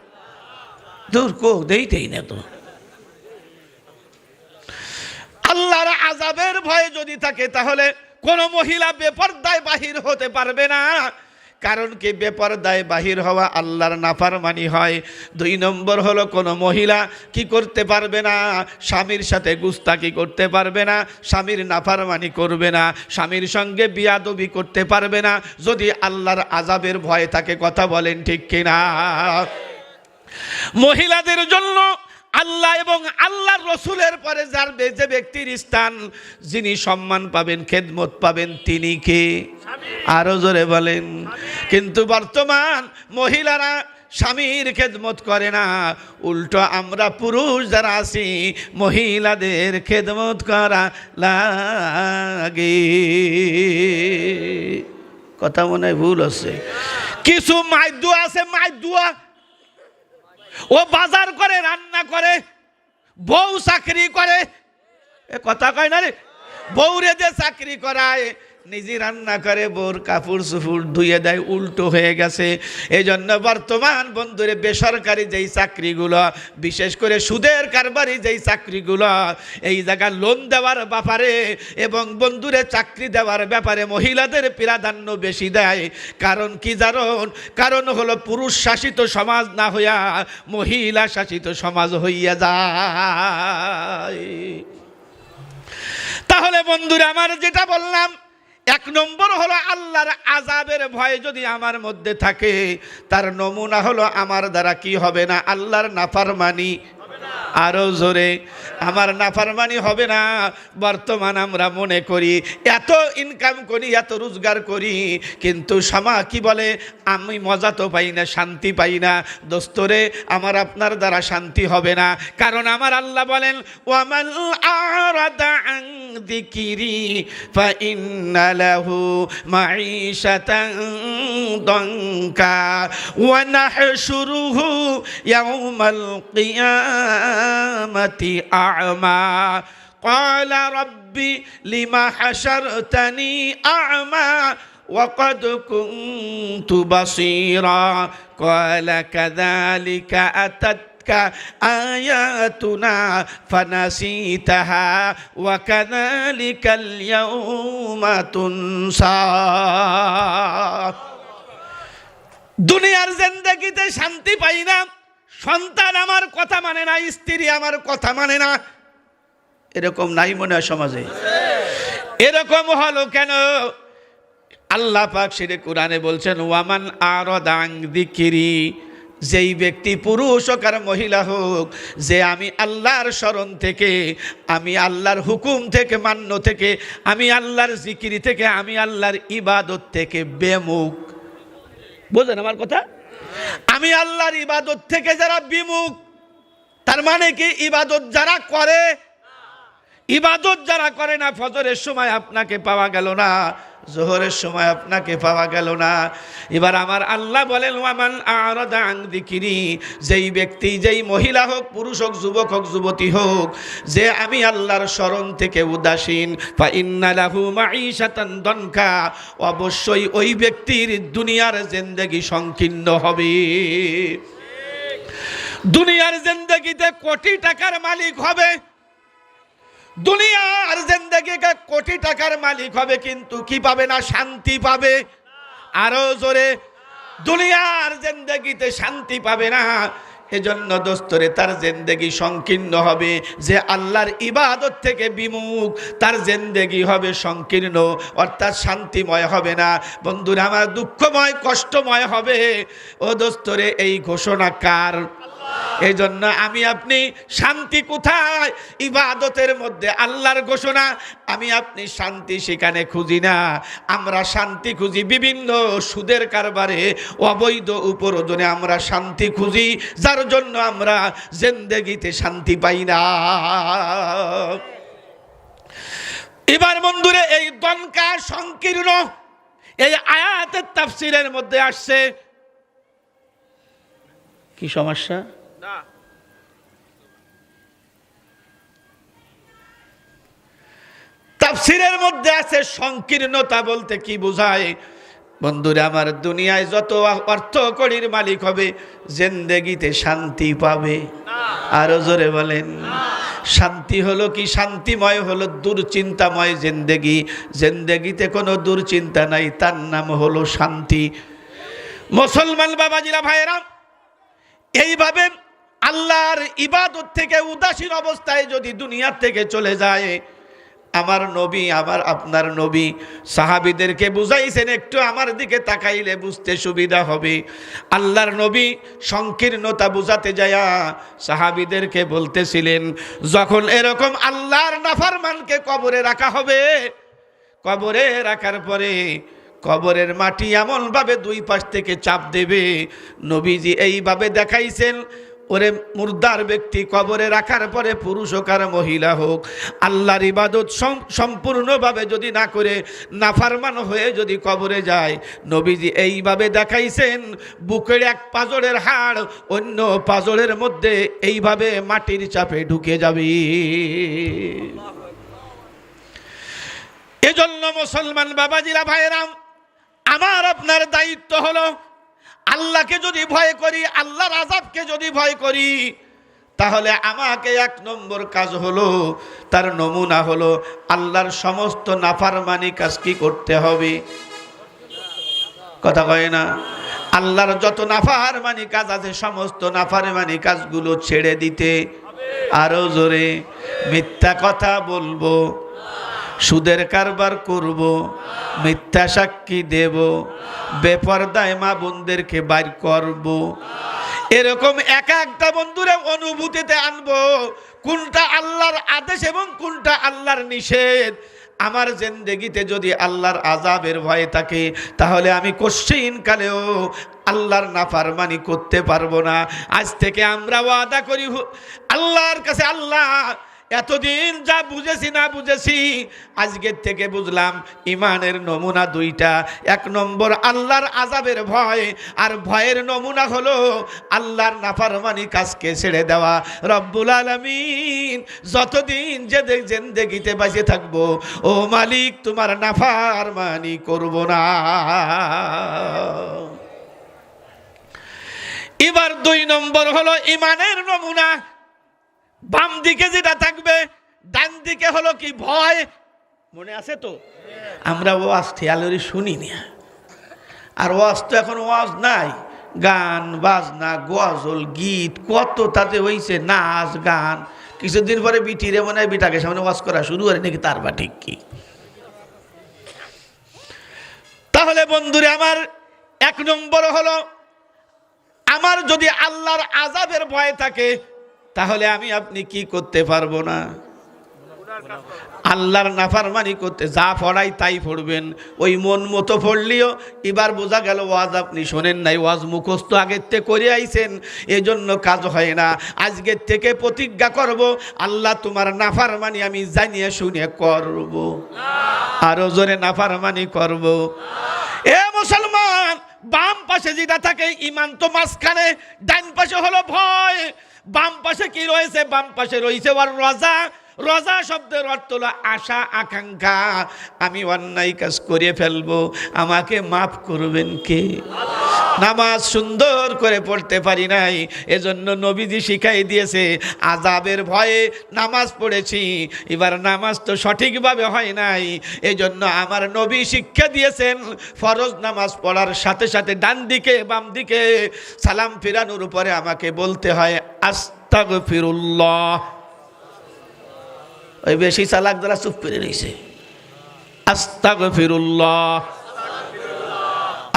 দূর কো দেইতেই না তো। আল্লাহর আযাবের ভয় যদি থাকে, তাহলে কোন মহিলা বেপরদায় বাহির হতে পারবে না। কারণ কি? বেপরদায় বাহির হওয়া আল্লাহর নাফরমানি হয়। 2 নম্বর হলো, কোনো মহিলা কি করতে পারবে না? স্বামীর সাথে গুস্তাকি করতে পারবে না, স্বামীর নাফরমানি করবে না, স্বামীর সঙ্গে বিয়াদবি করতে পারবে না, যদি আল্লাহর আযাবের ভয় থাকে। কথা বলেন ঠিক কিনা? মহিলাদের জন্য আল্লাহ এবং আল্লাহর রসুলের পরে যার যে ব্যক্তির স্থান, যিনি সম্মান পাবেন, খেদমত পাবেন, তিনি কে? আরো জোরে বলেন। কিন্তু বর্তমান মহিলারা স্বামীর খেদমত করে না, উল্টো আমরা পুরুষ যারা আছি, মহিলাদের খেদমত করা লাগে। কথা মনে হয় ভুল হচ্ছে। কিছু মাইদুয়া আছে, মাইদুয়া, ও বাজার করে, রান্না করে, বউ চাকরি করে। এ কথা কয় না রে? বউরে যে চাকরি করায়, নিজে রান্না করে, বউর কাপড় চুপড় ধুয়ে দেয়। উল্টো হয়ে গেছে। এই জন্য বর্তমান বন্ধুরে বেসরকারি যেই চাকরিগুলো, বিশেষ করে সুদের কারবারি যেই চাকরিগুলো, এই জায়গা লোন দেওয়ার ব্যাপারে এবং বন্ধুরে চাকরি দেওয়ার ব্যাপারে মহিলাদের প্রাধান্য বেশি দেয়। কারণ কি জানুন? কারণ হলো পুরুষ শাসিত সমাজ না হইয়া মহিলা শাসিত সমাজ হইয়া যায়। তাহলে বন্ধুরা আমার, যেটা বললাম, 1 নম্বর হলো আল্লাহর আযাবের ভয় যদি আমার মধ্যে থাকে, তার নমুনা হলো আমার দ্বারা কি হবে না? আল্লাহর নাফরমানি আরো জোরে। আমার নাফরমানি হবে না। বর্তমান আমরা মনে করি এত ইনকাম করি, এত রোজগার করি, কিন্তু সমা কি বলে, আমি মজা তো পাই না, শান্তি পাই না। দোস্তরে, আমার আপনার দ্বারা শান্তি হবে না। কারণ আমার আল্লাহ বলেন, ওয়ামাল আরাদা আন যিকরি ফাইন্না লাহু মাঈশাতান দানকা ওয়া নাহশুরুহু ইয়াউমাল কিয়ামাতি আ'মা قال ربي لما حشرتني أعمى وقد كنت بصيرا قال كذلك أتتك آياتنا فنسيتها وكذلك اليوم تنسى দুনিয়ার জিন্দেগিতে শান্তি পাই না, সন্তান আমার কথা মানে না, স্ত্রী আমার কথা মানে না, এরকম নাই মনে হয় সমাজে? এরকম হলো কেন? আল্লাহ পাক সেরে কোরআনে বলছেন, ওয়ামান আরাদা আন যিকরি, যেই ব্যক্তি পুরুষ হোক আর মহিলা হোক, যে আমি আল্লাহর স্মরণ থেকে, আমি আল্লাহর হুকুম থেকে, মান্য থেকে, আমি আল্লাহর জিকিরি থেকে, আমি আল্লাহর ইবাদত থেকে বেমুখ। বুঝলেন আমার কথা? আমি আল্লাহর ইবাদত থেকে যারা বিমুখ, তার মানে কি, ইবাদত যারা করে, ইবাদত যারা করে না, ফজরের সময় আপনাকে পাওয়া গেল না, জোহরের সময় আপনাকে পাওয়া গেল না। এবার আমার আল্লাহ বলেন, ওয়ামান আরাদা আন যিকরি, যেই ব্যক্তি, যেই মহিলা হোক, পুরুষ হোক, যুবক হোক, যুবতী হোক, যে আমি আল্লাহর স্মরণ থেকে উদাসীন, ফাইন্না লাহু মাঈশাতান দানকা, অবশ্যই ওই ব্যক্তির দুনিয়ার জিন্দেগি সংকীর্ণ হবে। দুনিয়ার জিন্দেগিতে কোটি টাকার মালিক হবে, দুনিয়ার জিন্দেগিতে কোটি টাকার মালিক হবে, কিন্তু কি পাবে না? শান্তি পাবে। আরো জোরে। দুনিয়ার জিন্দেগিতে শান্তি পাবে না। এজন্য দোস্তরে, তার জিন্দেগি সংকীর্ণ হবে। যে আল্লাহর ইবাদত থেকে বিমুখ, তার জিন্দেগি হবে সংকীর্ণ, অর্থাৎ শান্তিময় হবে না। বন্ধুরা আমার, দুঃখময়, কষ্টময় হবে। ও দোস্তরে, এই ঘোষণা কার? এই জন্য আমি আপনি শান্তি কোথায়? ইবাদতের মধ্যে আল্লাহর ঘোষণা। আমি আপনি শান্তি সেখানে খুঁজি না, আমরা শান্তি খুঁজি বিভিন্ন সুদের কারবারে, অবৈধ উপরোধনে আমরা শান্তি খুঁজি, যার জন্য আমরা জিন্দেগিতে শান্তি পাই না। এবার বন্ধুরে, এই দনকা সংকীর্ণ, এই আয়াতের তাফসীরের মধ্যে আসছে কি সমস্যা? তাফসীরের মধ্যে আছে সংকীর্ণতা বলতে কি বোঝায়। বন্ধুরা আমার, দুনিয়ায় যত অর্থ কড়ির মালিক হবে, জিন্দেগিতে শান্তি পাবে? আরো জোরে বলেন। শান্তি হলো কি? শান্তিময় হলো দুশ্চিন্তাময় জিন্দেগি। জিন্দেগিতে কোনো দুশ্চিন্তা নাই, তার নাম হলো শান্তি। মুসলমান বাবাজিরা, ভাইয়েরা, এইভাবে আল্লাহর ইবাদত থেকে উদাসীন অবস্থায় যদি দুনিয়ার থেকে চলে যায়, আমার নবী, আমার আপনার নবী সাহাবীদেরকে বুঝাইছেন, একটু আমার দিকে তাকাইলে বুঝতে সুবিধা হবে। আল্লাহর নবী সংকীর্ণতা বুঝাতে যায়া সাহাবীদেরকে বলতেছিলেন, যখন এরকম আল্লাহর নাফরমানকে কবরে রাখা হবে, কবরে রাখার পরে কবরের মাটি এমনভাবে দুই পাশ থেকে চাপ দেবে, নবীজি এইভাবে দেখাইছেন, ওরে মুর্দার ব্যক্তি কবরে রাখার পরে, পুরুষ হোক আর মহিলা হোক, আল্লাহর ইবাদত সম্পূর্ণভাবে যদি না করে নাফরমান হয়ে যদি কবরে যায়, নবীজি এইভাবে দেখাইছেন, বুকের এক পাজরের হাড় অন্য পাজরের মধ্যে এইভাবে মাটির চাপে ঢুকে যাবে। এজন্য মুসলমান বাবাজিরা, ভাইয়েরাম, আমার আপনার দায়িত্ব হলো, আল্লাহকে যদি ভয় করি, আল্লাহর আযাবকে যদি ভয় করি, তাহলে আমাকে এক নম্বর কাজ হলো, তার নমুনা হলো, আল্লাহর সমস্ত নাফরমানি কাজ কি করতে হবে? কথা কয় না? আল্লাহর যত নাফরমানি কাজ আছে, সমস্ত নাফরমানি কাজগুলো ছেড়ে দিতে। আরো জোরে। মিথ্যা কথা বলবো, সুদের কারবার করব, মিথ্যা সাক্ষী দেব, বেপরদায় মা বোনদেরকে বাইর করব, এরকম এক একটা বন্ধুরে অনুভূতিতে আনবো কোনটা আল্লাহর আদেশ এবং কোনটা আল্লাহর নিষেধ। আমার জিন্দেগিতে যদি আল্লাহর আযাবের ভয় থাকে তাহলে আমি কোশ্চিন কালেও আল্লাহর নাফরমানি করতে পারবো না। আজ থেকে আমরা ওয়াদা করি আল্লাহর কাছে, আল্লাহ এতদিন যা বুঝেছি না বুঝেছি আজকের থেকে বুঝলাম ইমানের নমুনা দুইটা। এক নম্বর আল্লাহর আযাবের ভয়, আর ভয়ের নমুনা হলো আল্লাহর নাফরমানি কাজকে ছেড়ে দেওয়া। রব্বুল আলামিন যতদিন যে জিন্দেগিতে বেঁচে থাকবো ও মালিক তোমার নাফরমানি করব না। এবার 2 নম্বর হলো ইমানের নমুনা। বাম দিকে যেটা থাকবে, ডান দিকে হলো কি ভয়। মনে আছে তো আমরা ওয়াজ খেয়ালরি শুনি না, আর ওয়াজ তো এখন ওয়াজ নাই, গান বাজনা গজল গীত কত তাতে হইছে, নাচ গান। কিছুদিন পরে বিটিরে মনে হয় বিটাকে সামনে ওয়াজ করা শুরু করে নাকি, তার বা ঠিক কি। তাহলে বন্ধুরে আমার 1 নম্বর হলো আমার যদি আল্লাহর আযাবের ভয় থাকে তাহলে আমি আপনি কি করতে পারবো না, আল্লাহর নাফরমানি করতে। যা পড়াই তাই পড়বেন, ওই মন মতো পড়লিও এবার বোঝা গেল ওয়াজ আপনি শোনেন নাই, ওয়াজ মুখস্থ আগের থেকে করে আইছেন, এজন্য কাজ হয় না। আজকের থেকে প্রতিজ্ঞা করব আল্লাহ তোমার নাফরমানি আমি জানিয়ে শুনে করব, আরো জোরে নাফরমানি করব। এ মুসলমান, বাম পাশে যেটা থাকে ঈমান তো মাঝখানে, ডান পাশে হলো ভয়। বাম পাশে কি রয়েছে? বাম পাশে রয়েছে ওয়ার রাজা। রাজা শব্দের অর্থ হলো আশা আকাঙ্ক্ষা, আমি অন্যায় কাজ করে ফেলবো, আমাকে মাফ করবেন কে? নামাজ সুন্দর করে পড়তে পারি নাই, এজন্য নবীজি শিখাই দিয়েছে আযাবের ভয়ে নামাজ পড়েছি, এবার নামাজ তো সঠিকভাবে হয় নাই, এজন্য আমার নবী শিক্ষা দিয়েছেন ফরজ নামাজ পড়ার সাথে সাথে ডান দিকে বাম দিকে সালাম ফিরানোর উপরে আমাকে বলতে হয় আস্তাগফিরুল্লাহ। ওই বেশি চালাক যারা চুপ করে রয়েছে, আস্তাগফিরুল্লাহ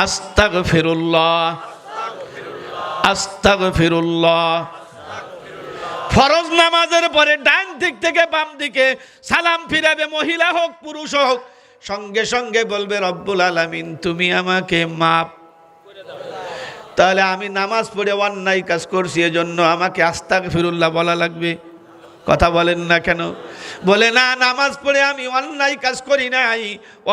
আস্তাগফিরুল্লাহ আস্তাগফিরুল্লাহ। ফরজ নামাজের পরে ডান দিক থেকে বাম দিকে সালাম ফিরাবে, মহিলা হোক পুরুষ হোক, সঙ্গে সঙ্গে বলবে রব্বুল আলামিন তুমি আমাকে মাফ। তাহলে আমি নামাজ পড়ে অন্যায় কাজ করছি, এজন্য আমাকে আস্তাগফিরুল্লাহ বলা লাগবে। কথা বলেন না কেন? বলে না, নামাজ পড়ে আমি অন্যায় কাজ করি নাই,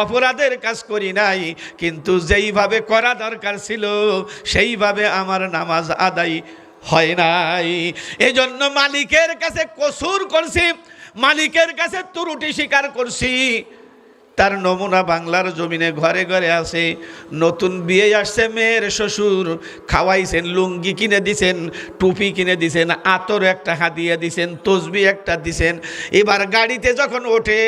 অপরাধের কাজ করি নাই, কিন্তু যেইভাবে করা দরকার ছিল সেইভাবে আমার নামাজ আদায় হয় নাই। এজন্য মালিকের কাছে কসুর করছি, মালিকের কাছে ত্রুটি স্বীকার করছি। তার নমুনা বাংলার জমিনে ঘরে ঘরে আছে। নতুন বিয়ে আসছে, মেয়ের শ্বশুর খাওয়াইছেন, লুঙ্গি কিনে দিছেন, টুপি কিনে দিছেন, আতর একটা হাদিয়া দিছেন, তসবি একটা দিছেন। এবার গাড়িতে যখন ওঠে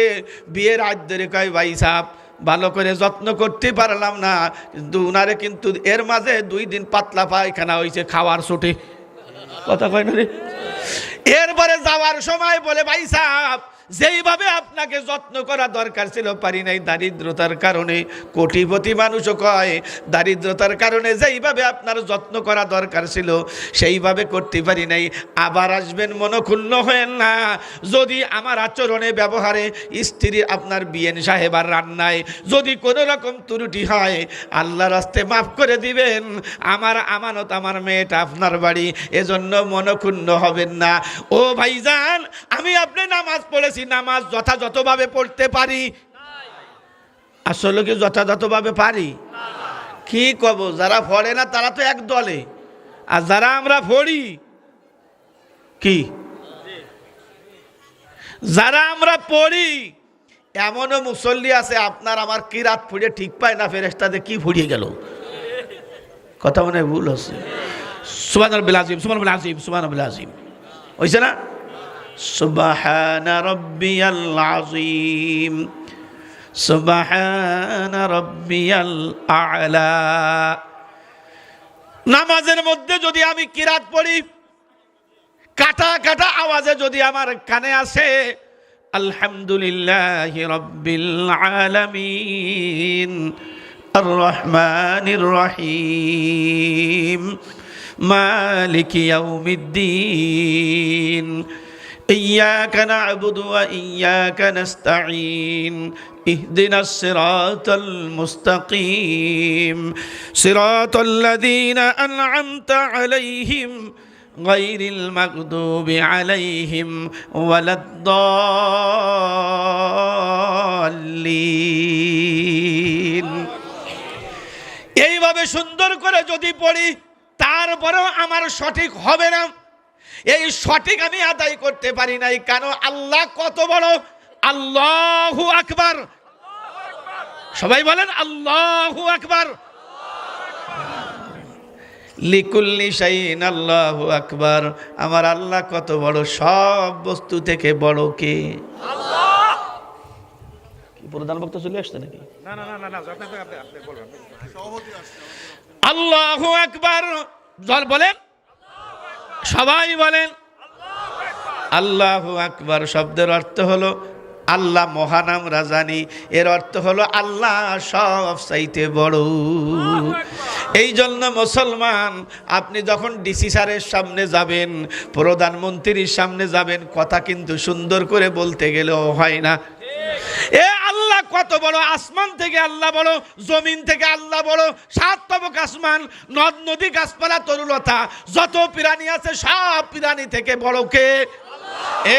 বিয়ের আজ ধরে কয় ভাই সাহেব ভালো করে যত্ন করতে পারলাম না, কিন্তু উনারে কিন্তু এর মাঝে 2 দিন পাতলা পায়খানা হয়েছে খাওয়ার ছুটে। কথা কয় না রে? এরপরে যাওয়ার সময় বলে ভাই সাহেব যেইভাবে আপনাকে যত্ন করা দরকার ছিল পারি নাই, দারিদ্রতার কারণে। কোটিপতি মানুষও কয় দারিদ্রতার কারণে যেইভাবে আপনার যত্ন করা দরকার ছিল সেইভাবে করতে পারি নাই। আবার আসবেন, মনক্ষুণ্ণ হয়েন না। যদি আমার আচরণে ব্যবহারে স্ত্রী আপনার বিয়েন সাহেবার রান্নায় যদি কোনো রকম ত্রুটি হয় আল্লাহর রাস্তে মাফ করে দিবেন। আমার আমানত, আমার মেয়েটা আপনার বাড়ি, এজন্য মনক্ষুণ্ণ হবেন না। ও ভাইজান, আমি আপনি নামাজ পড়েছি, নামাজ যথাযথভাবে পড়তে পারি? আসলে কি যথাযথভাবে পারি? কি কব, যারা পড়ে না তারা তো এক দলে, আর যারা আমরা পড়ি কি, যারা আমরা পড়ি এমনও মুসল্লি আছে আপনার আমার কিরাত পড়ে ঠিক পায় না, ফেরেশতাতে কি ফুরিয়ে গেল। কথা মনে ভুল হচ্ছে। সুবহানাল্লাহিল আযীম, সুবহানাল্লাহিল আযীম, সুবহানাল্লাহিল আযীম হইছে না? সুবহানা রাব্বিয়াল আযীম, সুবহানা রাব্বিয়াল আ'লা। নামাজের মধ্যে যদি আমি কিরাত পড়ি, কাটা কাটা আওয়াজে যদি আমার কানে আসে আলহামদুলিল্লাহি রাব্বিল আলামিন আর রহমানির রহিম মালিকি ইয়াউমিদ্দিন ইয়্যাকা না'বুদু ওয়া ইয়্যাকা নাস্তাঈন ইহদিনাস সিরাতাল মুস্তাকিম সিরাতাল্লাযীনা আন'আমতা আলাইহিম গায়রিল মাগদুবি আলাইহিম ওয়ালাদ-দাল্লিন। এইভাবে সুন্দর করে যদি পড়ি তারপরেও আমার সঠিক হবে না, এই সঠিক আমি আদায় করতে পারি নাই। কেন? আল্লাহ কত বড়। আল্লাহু আকবার, সবাই বলেন আল্লাহু আকবার। লিকুল্লি শাইইন আল্লাহু আকবার। আমার আল্লাহ কত বড়, সব বস্তু থেকে বড় কে? আল্লাহ। কি প্রধান বক্তা চলে আসছে নাকি? না না না না, আপনি বলবেন। আল্লাহু আকবার বলেন, সবাই বলেন আল্লাহু আকবার। শব্দের অর্থ হলো আল্লাহ মহান, আমরা জানি এর অর্থ হলো আল্লাহ সব চাইতে বড়। এই জন্য মুসলমান, আপনি যখন ডিসি স্যারের সামনে যাবেন, প্রধানমন্ত্রীর সামনে যাবেন, কথা কিন্তু সুন্দর করে বলতে গেলেও হয় না। এ আল্লাহ কত বড়, আসমান থেকে আল্লাহ বড়, জমিন থেকে আল্লাহ বড়, সাত তবক আসমান, নদ নদী গাছপালা তরুলতা যত প্রাণী আছে সব প্রাণী থেকে বড় কে?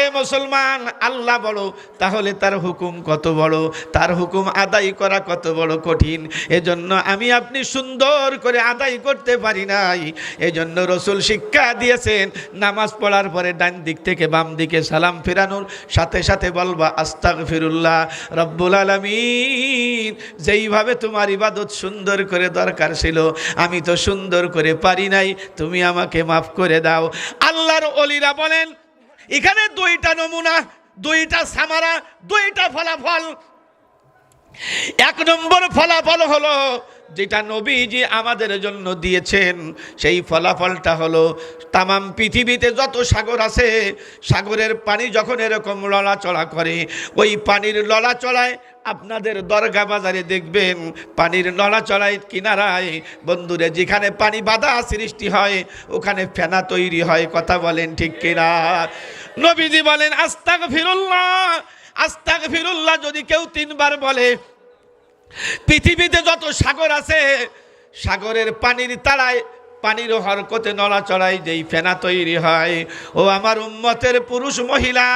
এ মুসলমান, আল্লাহ বড়, তাহলে তার হুকুম কত বড়, তার হুকুম আদায় করা কত বড় কঠিন। এজন্য আমি আপনি সুন্দর করে আদায় করতে পারি নাই। এজন্য রসুল শিক্ষা দিয়েছেন, নামাজ পড়ার পরে ডান দিক থেকে বাম দিকে সালাম ফেরানোর সাথে সাথে বলবা আস্তাগফিরুল্লাহ রব্বুল আলামিন। যেইভাবে তোমার ইবাদত সুন্দর করে দরকার ছিল আমি তো সুন্দর করে পারি নাই, তুমি আমাকে মাফ করে দাও। আল্লাহর ওলিরা বলেন, এখানে দুইটা নমুনা, দুইটা সামারা, দুইটা ফলাফল। এক নম্বর ফলাফল হলো যেটা নবীজি আমাদের জন্য দিয়েছেন, সেই ফলাফলটা হলো তামাম পৃথিবীতে যত সাগর আছে, সাগরের পানি যখন এরকম লড়াচড়া করে, ওই পানির লড়াচড়ায় আপনাদের দরগা বাজারে দেখবেন পানির নড়াচড়ায় কিনারায় বন্ধুরে যেখানে পানি বাধা সৃষ্টি হয় ওখানে ফেনা তৈরি হয়। কথা বলেন ঠিক কিনা? নবীজি বলেন আস্তাগফিরুল্লাহ, আস্তাগফিরুল্লাহ যদি কেউ 3 বার বলে, পৃথিবীতে যত সাগর আছে সাগরের পানির তাড়ায়, পানির হরকতে নড়াচড়ায় যেই ফেনা তৈরি হয়, ও আমার উম্মতের পুরুষ মহিলা,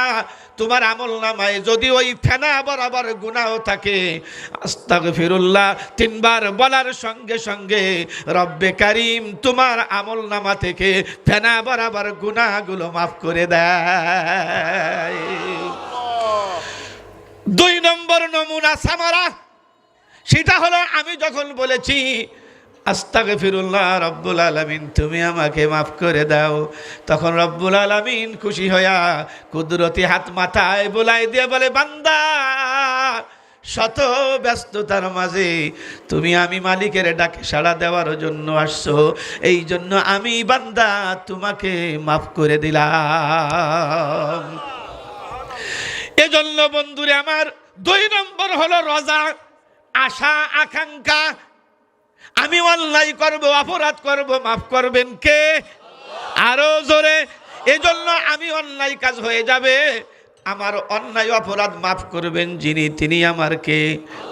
তোমার আমল নামায় যদি ওই ফেনা বরাবর গুনাহ থাকে, আস্তাগফিরুল্লাহ 3 বার বলার সঙ্গে সঙ্গে রব্বে কারীম তোমার আমল নামা থেকে ফেনা বরাবর গুনাহগুলো মাফ করে দেয়। 2 নম্বর নমুনা সামারা, সেটা হলো আমি যখন বলেছি আস্তাগফিরুল্লাহ রব্বুল আলামিন তুমি আমাকে মাফ করে দাও, তখন রব্বুল আলামিন খুশি হইয়া কুদরতি হাত মাথায় বুলাই দিয়ে বলে, বান্দা শত ব্যস্ততার মাঝে তুমি আমি মালিকের ডাকে সাড়া দেওয়ার জন্য আসছো, এই জন্য আমি বান্দা তোমাকে মাফ করে দিলাম। এজন্য বন্ধুরে আমার 2 নম্বর হলো রজা, আশা আকাঙ্ক্ষা। আমি অন্যায় করব, অপরাধ করব, মাফ করবেন কে? আরো জোরে। এজন্য আমি অন্যায় কাজ হয়ে যাবে, আমার অন্যায় অপরাধ মাফ করবেন যিনি, তিনি আমার কে?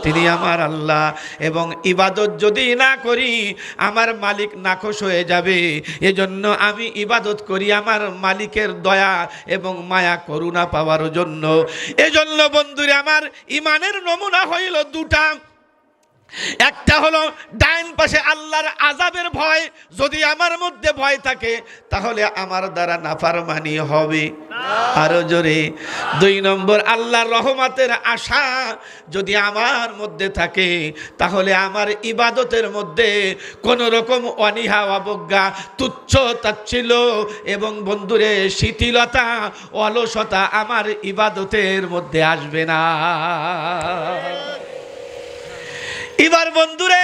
তিনি আমার আল্লাহ। এবং ইবাদত যদি না করি আমার মালিক নাখোশ হয়ে যাবে। এজন্য আমি ইবাদত করি আমার মালিকের দয়া এবং মায়া করুণা পাওয়ার জন্য। এজন্য বন্ধুরে আমার ইমানের নমুনা হইল 2টা। একটা হলো ডাইন পাশে আল্লাহর আযাবের ভয়, যদি আমার মধ্যে ভয় থাকে তাহলে আমার দ্বারা নাফরমানি হবে। আরো জোরে। 2 নম্বর আল্লাহর রহমতের আশা যদি আমার মধ্যে থাকে তাহলে আমার ইবাদতের মধ্যে কোন রকম অনীহা অবজ্ঞা তুচ্ছ তাচ্ছিল্য এবং বন্ধুরে শিথিলতা অলসতা আমার ইবাদতের মধ্যে আসবে না। এবার বন্ধুরে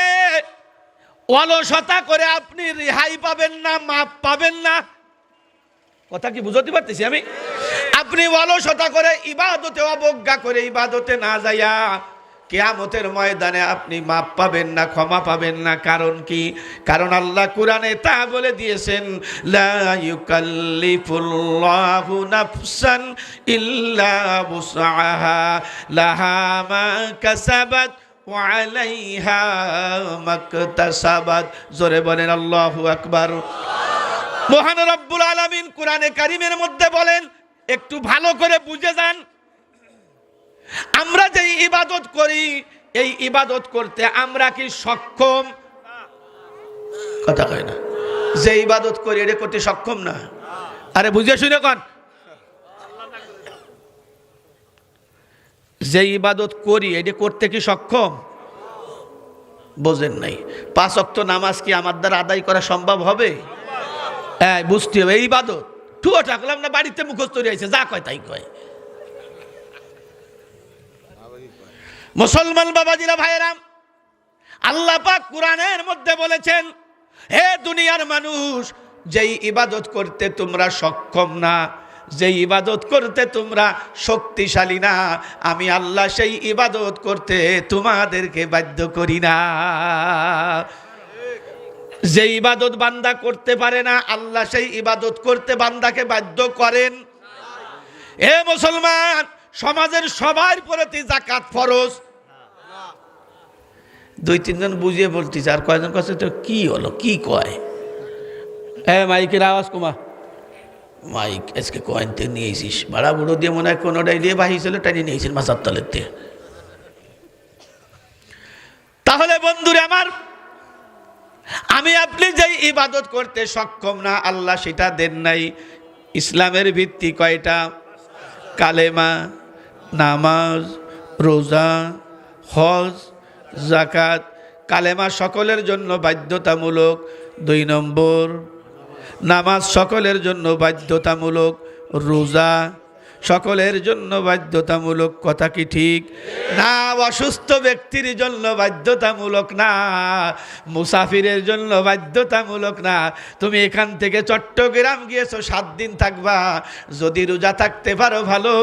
অলসতা করে আপনি রেহাই পাবেন না, মাপ পাবেন না। কথা কি বুঝতে পারতেছি আমি? আপনি অলসতা করে ইবাদতে অবজ্ঞা করে ইবাদতে না যাইয়া কিয়ামতের ময়দানে আপনি মাপ পাবেন না, ক্ষমা পাবেন না। কারণ কি? কারণ আল্লাহ কোরআনে তা বলে দিয়েছেন, লা ইউকাল্লিফুল্লাহু নাফসান ইল্লা বুসআহা লাহা মা কাসাবাত ওয়া আলাইহা মাকতাসাবাত। জোরে বলেন আল্লাহু আকবার। মহান রব্বুল আলামিন কোরআনে কারীমের মধ্যে বলেন, একটু ভালো করে বুঝে যান, আমরা যে ইবাদত করি এই ইবাদত করতে আমরা কি সক্ষম? কথা কয় না। যে ইবাদত করি এটা করতে সক্ষম না। আরে বুঝে শুনে কোন, যে ইবাদত করি এটা করতে কি সক্ষম? বোঝেন নাই। 5 ওয়াক্ত নামাজ কি আমার দ্বারা আদায় করা সম্ভব হবে? হ্যাঁ, বুঝতে হবে। এই ইবাদত টুয়া টাকলাম না, বাড়িতে মুখস্থ রয়েছে, যা কয় তাই কয়। মুসলমান বাবাজিরা, ভাইয়েরাম, আল্লাহ পাক কোরআনের মধ্যে বলেছেন, হে দুনিয়ার মানুষ, যেই ইবাদত করতে তোমরা সক্ষম না, যেই ইবাদত করতে তোমরা শক্তিশালী না, আমি আল্লাহ সেই ইবাদত করতে তোমাদেরকে বাধ্য করি না। যে ইবাদত বান্দা করতে পারে না, আল্লাহ সেই ইবাদত করতে বান্দাকে বাধ্য করেন। হে মুসলমান, সমাজের সবার প্রতি যাকাত ফরজ। 2-3 জন বুঝিয়ে বলতেছে, আর কয়জন কাছে তো কি হলো, কি কয়? মাইকের আওয়াজ কমা। মাইক আজকে কয়েনতে নিয়েছিস, ভাড়া বুড়ো দিয়ে মনে হয় কোনোটাই দিয়ে বাহিছিল, টানিয়ে নিয়েছেন মাথার তলের দিয়ে। তাহলে বন্ধুরে আমার, আমি আপনি যেই ইবাদত করতে সক্ষম না, আল্লাহ সেটা দেন নাই। ইসলামের ভিত্তি কয়টা? কালেমা, নামাজ, রোজা, হজ, যাকাত। কালেমা সকলের জন্য বাধ্যতামূলক। 2 নম্বর, নামাজ সকলের জন্য বাধ্যতামূলক। রোজা সকলের জন্য বাধ্যতামূলক। কথা কি ঠিক না? অসুস্থ ব্যক্তির জন্য বাধ্যতামূলক না, মুসাফিরের জন্য বাধ্যতামূলক না। তুমি এখান থেকে চট্টগ্রাম গিয়েছো, 7 দিন থাকবা, যদি রোজা থাকতে পারো ভালো,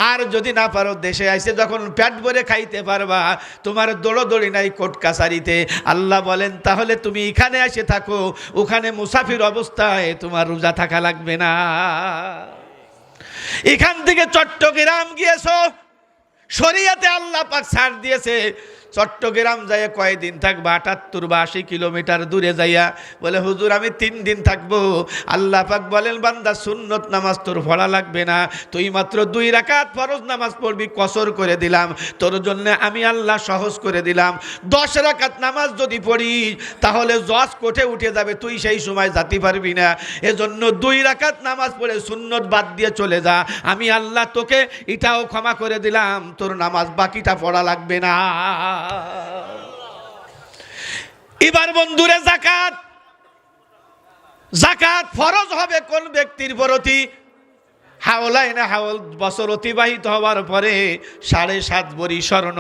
আর যদি না পারো দেশে আইসে যখন পেট ভরে খাইতে পারবা, তোমার দৌড়দৌড়ি নাই কোর্ট কাছারিতে। আল্লাহ বলেন, তাহলে তুমি এখানে এসে থাকো, ওখানে মুসাফির অবস্থায় তোমার রোজা থাকা লাগবে না। এখান থেকে চট্টগ্রাম গিয়েছো, শরিয়াতে আল্লাহ পাক ছাড় দিয়েছে, চট্টগ্রাম যাইয়া কয়দিন থাকবা? 78 বা 80 কিলোমিটার দূরে যাইয়া বলে, হুজুর আমি 3 দিন থাকবো। আল্লাহ পাক বলেন, বান্দা সুন্নত নামাজ তোর পড়া লাগবে না, তুই মাত্র 2 রাকাত ফরজ নামাজ পড়বি, কসর করে দিলাম তোর জন্য, আমি আল্লাহ সহজ করে দিলাম। 10 রাকাত নামাজ যদি পড়িস তাহলে জজ কোঠে উঠে যাবে, তুই সেই সময় যেতে পারবি না। এজন্য 2 রাকাত নামাজ পড়ে সুন্নত বাদ দিয়ে চলে যা, আমি আল্লাহ তোকে এটাও ক্ষমা করে দিলাম, তোর নামাজ বাকিটা পড়া লাগবে না। এবার বন্ধুরে, যাকাত, যাকাত ফরজ হবে কোন ব্যক্তির প্রতি? হাওলাইনে হাওল বছর অতিবাহিত হওয়ার পরে 7.5 ভরি স্বর্ণ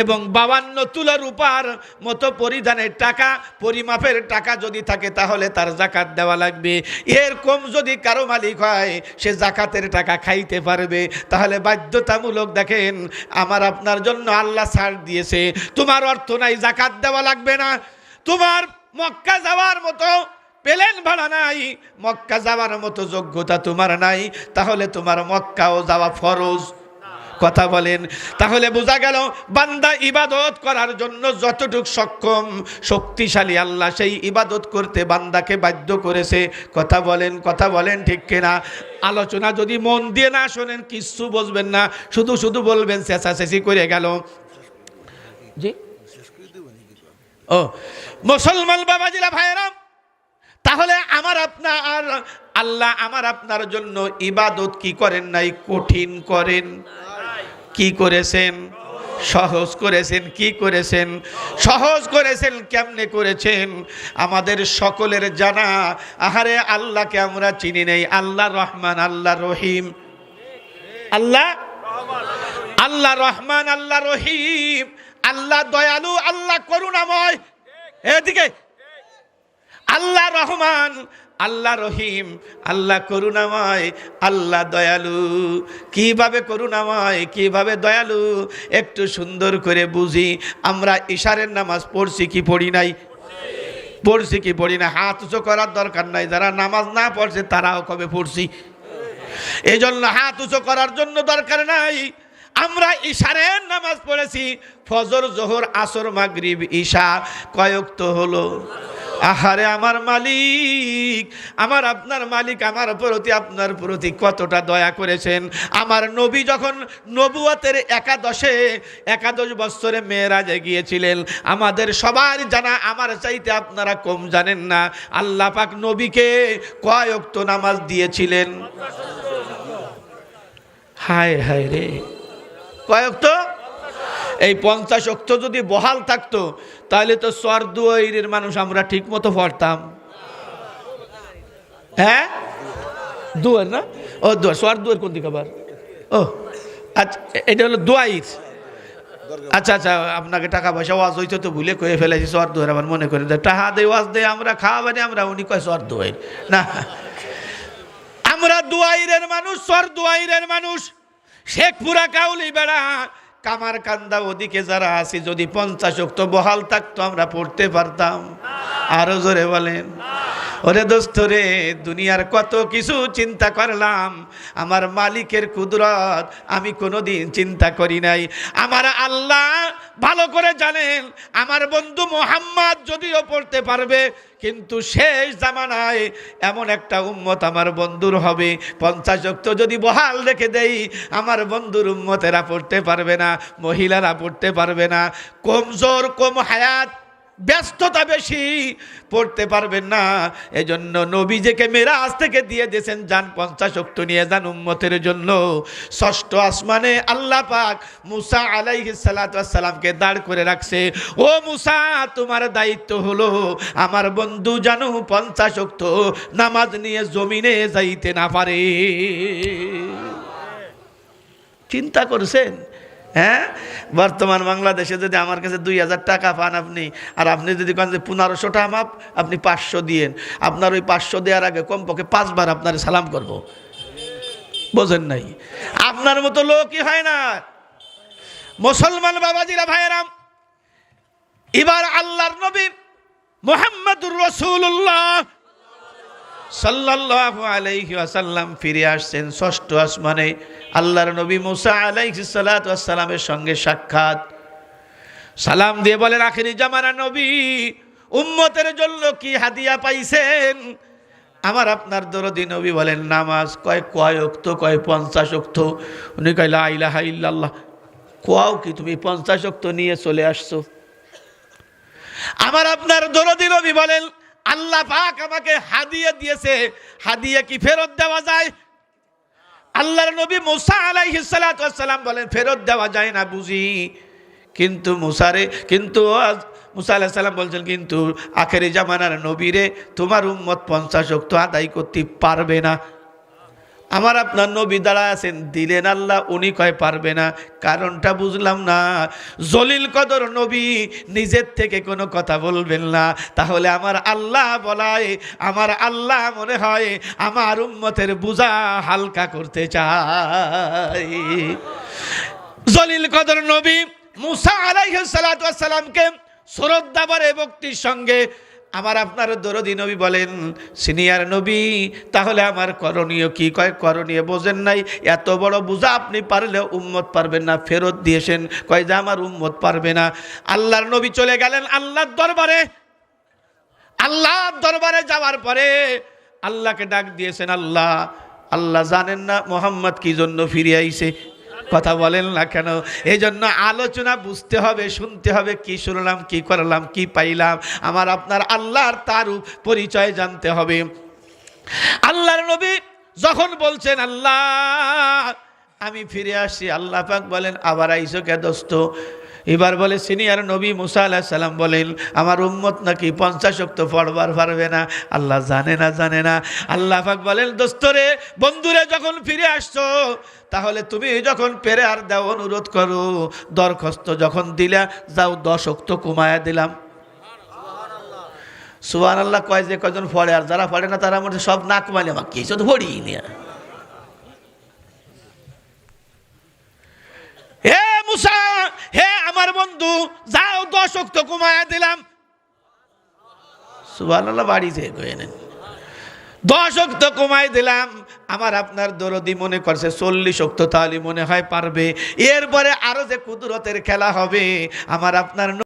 এবং 52 তুলা রূপার মতো পরিধানের টাকা, পরিমাপের টাকা যদি থাকে তাহলে তার যাকাত দেওয়া লাগবে। এর কম যদি কারো মালিক হয়, সে যাকাতের টাকা খাইতে পারবে। তাহলে বাধ্যতামূলক, দেখেন আমার আপনার জন্য আল্লাহ ছাড় দিয়েছে, তোমার অর্থ নাই, যাকাত দেওয়া লাগবে না। তোমার মক্কা যাওয়ার মতো প্লেন ভাড়া নাই, মক্কা যাওয়ার মতো যোগ্যতা তোমার নাই, তাহলে তোমার মক্কাও যাওয়া ফরজ। কথা বলেন। তাহলে বোঝা গেল, বান্দা ইবাদত করার জন্য যতটুক সক্ষম, শক্তিশালী আল্লাহ সেই ইবাদত করতে বান্দাকে বাধ্য করেছে। কথা বলেন, কথা বলেন ঠিক কিনা? আলোচনা যদি মন দিয়ে না শোনেন কিচ্ছু বুঝবেন না, শুধু শুধু বলবেন চেঁচাচেঁচি করে গেল। জি ও মুসলমান বাবাজিরা, ভাইয়েরা, তাহলে আমার আপনার আল্লাহ আমার আপনার জন্য ইবাদত কি করেন নাই? কঠিন করেন। কি করেছেন? সহজ করেছেন। কি করেছেন? সহজ করেছেন। কেমনে করেছেন? আমাদের সকলের জানা, আহারে আল্লাহকে আমরা চিনি নেই। আল্লাহ রহমান, আল্লাহ রহিম। আল্লাহ আল্লাহ রহমান, আল্লাহ রহিম, আল্লাহ দয়ালু, আল্লাহ করুণাময়। এদিকে আল্লাহ রহমান, আল্লাহ রহিম, আল্লাহ করুণাময়, আল্লাহ দয়ালু। কিভাবে করুণাময়, কিভাবে দয়ালু একটু সুন্দর করে বুঝি। আমরা ইশারের নামাজ পড়ছি কি পড়ি নাই? পড়ছি কি পড়ি না? হাত উঁচু করার দরকার নাই, যারা নামাজ না পড়ছে তারাও কবে পড়ছি। এই জন্য হাত উঁচু করার জন্য দরকার নাই। আমরা ইশারের নামাজ পড়েছি, ফজর, জোহর, আসর, মাগরিব, ঈশা। কয় ওয়াক্ত হলো? আহারে আমার মালিক, আমার আপনার মালিক আমার প্রতি, আপনার প্রতি কতটা দয়া করেছেন। আমার নবী যখন নবুয়তের একাদশ বছরে মেরাজে গিয়েছিলেন, আমাদের সবার জানা, আমার চাইতে আপনারা কম জানেন না, আল্লাহ পাক নবীকে কয় ওয়াক্ত নামাজ দিয়েছিলেন? হায় হায় রে, কয় ওয়াক্ত? এই 50 ওয়াক্ত যদি বহাল থাকতো তাহলে তো সরদুয়াইরের মানুষ আমরা ঠিক মতো পড়তাম। হ্যাঁ, দুয়ার না? ও দুয়ার, সরদুয়ার কোন দিকে আবার? ও আচ্ছা, এটা হলো দুয়াইর। আচ্ছা আচ্ছা, আপনাকে টাকা পয়সা ওয়াজ হইতে তো ভুলে কয়ে ফেলেছি সরদুয়ার, আবার মনে করে টাকা দেয় ওয়াজ দেয় আমরা খাওয়াবানি, আমরা উনি কয় সরদুয়াইর না। আমরা দুয়াইরের মানুষ, সরদুয়াইরের মানুষ। শেখপুরা, কাউলি বেড়া, কামারকান্দা ওদিকে যারা আছি, যদি 50 ওয়াক্ত বহাল থাকতো আমরা পড়তে পারতাম। আরো জোরে বলেন। ওরে দোস্ত রে, দুনিয়ার কত কিছু চিন্তা করলাম, আমার মালিকের কুদরত আমি কোনোদিন চিন্তা করি নাই। আমার আল্লাহ ভালো করে জানেন, আমার বন্ধু মুহাম্মদ যদিও পড়তে পারবে, কিন্তু শেষ জামানায় এমন একটা উম্মত আমার বন্ধুর হবে, 50 ওয়াক্ত যদি বহাল রেখে দেই, আমার বন্ধুর উম্মতেরা পড়তে পারবে না, মহিলারা পড়তে পারবে না, কমজোর, কম হায়াত, ব্যস্ততা বেশি, পড়তে পারবেন না। এজন্য নবীজিকে মেরাজ থেকে দিয়ে দিয়েছেন, যান 50 ওয়াক্ত নিয়ে যান উম্মতের জন্য। ষষ্ঠ আসমানে আল্লাহ পাক মুসা আলাইহিস সালাতু ওয়াস সালামকে দাঁড় করে রাখছে। ও মুসা, তোমার দায়িত্ব হলো আমার বন্ধু জানো 50 ওয়াক্ত নামাজ নিয়ে জমিনে যাইতে না পারে। চিন্তা করছেন? হ্যাঁ, বর্তমান বাংলাদেশে যদি আমার কাছে 2000 টাকা পান আপনি, আর আপনি যদি কেন যে 1500 টাকা মাপ, আপনি 500 দিয়েন, আপনার ওই 500 দেওয়ার আগে কমপক্ষে 5 বার আপনার সালাম করব। বোঝেন নাই? আপনার মতো লোকই হয় না। মুসলমান বাবাজিরা, ভাইয়েরাম, এবার আল্লাহর নবী মুহাম্মদুর রাসূলুল্লাহ সাল্লাল্লাহু আলাইহি ওয়াসাল্লাম ফিরে আসছেন ষষ্ঠ আসমানে। আল্লাহর নবী মুসা আলাইহিস সালাতু ওয়াস সালামের সঙ্গে সাক্ষাৎ। সালাম দিয়ে বলেন, আখিরি জামানা নবী, উম্মতের জন্য কি হাদিয়া পাইছেন? আমার আপনার দরদি নবী বলেন, নামাজ। কয় ওয়াক্ত? কয় 50 ওয়াক্ত। উনি কয় লা ইলাহা ইল্লাল্লাহ। কোয়াও কি তুমি 50 ওয়াক্ত নিয়ে চলে আসছো? আমার আপনার দরদি নবী বলেন, আল্লাহ পাক আমাকে হাদিয়া দিয়েছে, হাদিয়া কি ফেরত দেওয়া যায়? আল্লাহর নবী মুসা আলাইহিস সালাতু ওয়াস সালাম বলেন, ফেরত দেওয়া যায় না বুঝি, কিন্তু মুসা আলাইহিস সালাম বলছেন, কিন্তু আখেরি জামানার নবীরে তোমার উম্মত 50 ওয়াক্ত আদায় করতে পারবে না। আমার আপনার নবী দাঁড়ায় আছেন, দিলেন আল্লাহ, উনি কয় পারবে না। কারণটা বুঝলাম না। জলিল কদর নবী নিজের থেকে কোনো কথা বলবেন না, তাহলে আমার আল্লাহ বলায়, আমার আল্লাহ মনে হয় আমার উম্মতের বোঝা হালকা করতে চায়। জলিল কদর নবী মুসা আলাইহিস সালাতু ওয়াস সালামকে শ্রদ্ধা ভরে ভক্তির সঙ্গে আমার আপনার দরদি নবী বলেন, সিনিয়র নবী, তাহলে আমার করণীয় কি? কয় করণীয় বোঝেন নাই, এত বড় বোঝা আপনি পারলেও উম্মত পারবেন না, ফেরত দিয়েছেন। কয় যে আমার উম্মত পারবে না। আল্লাহর নবী চলে গেলেন আল্লাহর দরবারে। আল্লাহর দরবারে যাওয়ার পরে আল্লাহকে ডাক দিয়েছেন, আল্লাহ, আল্লাহ জানেন না মুহাম্মদ কি জন্য ফিরে আইছে? কথা বলেন না কেন? এই জন্য আলোচনা বুঝতে হবে, শুনতে হবে, কি শুনলাম, কি করলাম, কি পাইলাম, আমার আপনার আল্লাহর তার পরিচয় জানতে হবে। আল্লাহর নবী যখন বলছেন, আল্লাহ আমি ফিরে আসছি, আল্লাহ পাক বলেন, আবার আইসো কে দোস্ত? এবার বলে সিনিয়র নবী মুসা আলাইহিস সালাম বলেন, আমার উম্মত নাকি 50 ওয়াক্ত পড়বার পারবে না। আল্লাহ জানে না। আল্লাহ পাক বলেন, দোস্তরে, বন্ধুরে, যখন ফিরে আসছো, তাহলে তুমি যখন পেরে আর দাও, অনুরোধ করো, দরখাস্ত যখন দিলা, যাও 10 ওয়াক্ত কমায়া দিলাম। সুবহানাল্লাহ কয় যে কয়জন পড়ে, আর যারা পড়ে না তারা মধ্যে সব নাক মালে মাকি শুধু পড়ি নিয়ে। হে মুসা, হে আমার বন্ধু, যাও 10 ওয়াক্ত কমায়া দিলাম। সুবহানাল্লাহ, বাড়ি যেয়ে কয়ে নেন 10 ওয়াক্ত কমাই দিলাম। আমার আপনার দরদি মনে করছে 40 ওয়াক্ত, তাহলে মনে হয় পারবে। এরপরে আরো যে কুদরতের খেলা হবে, আমার আপনার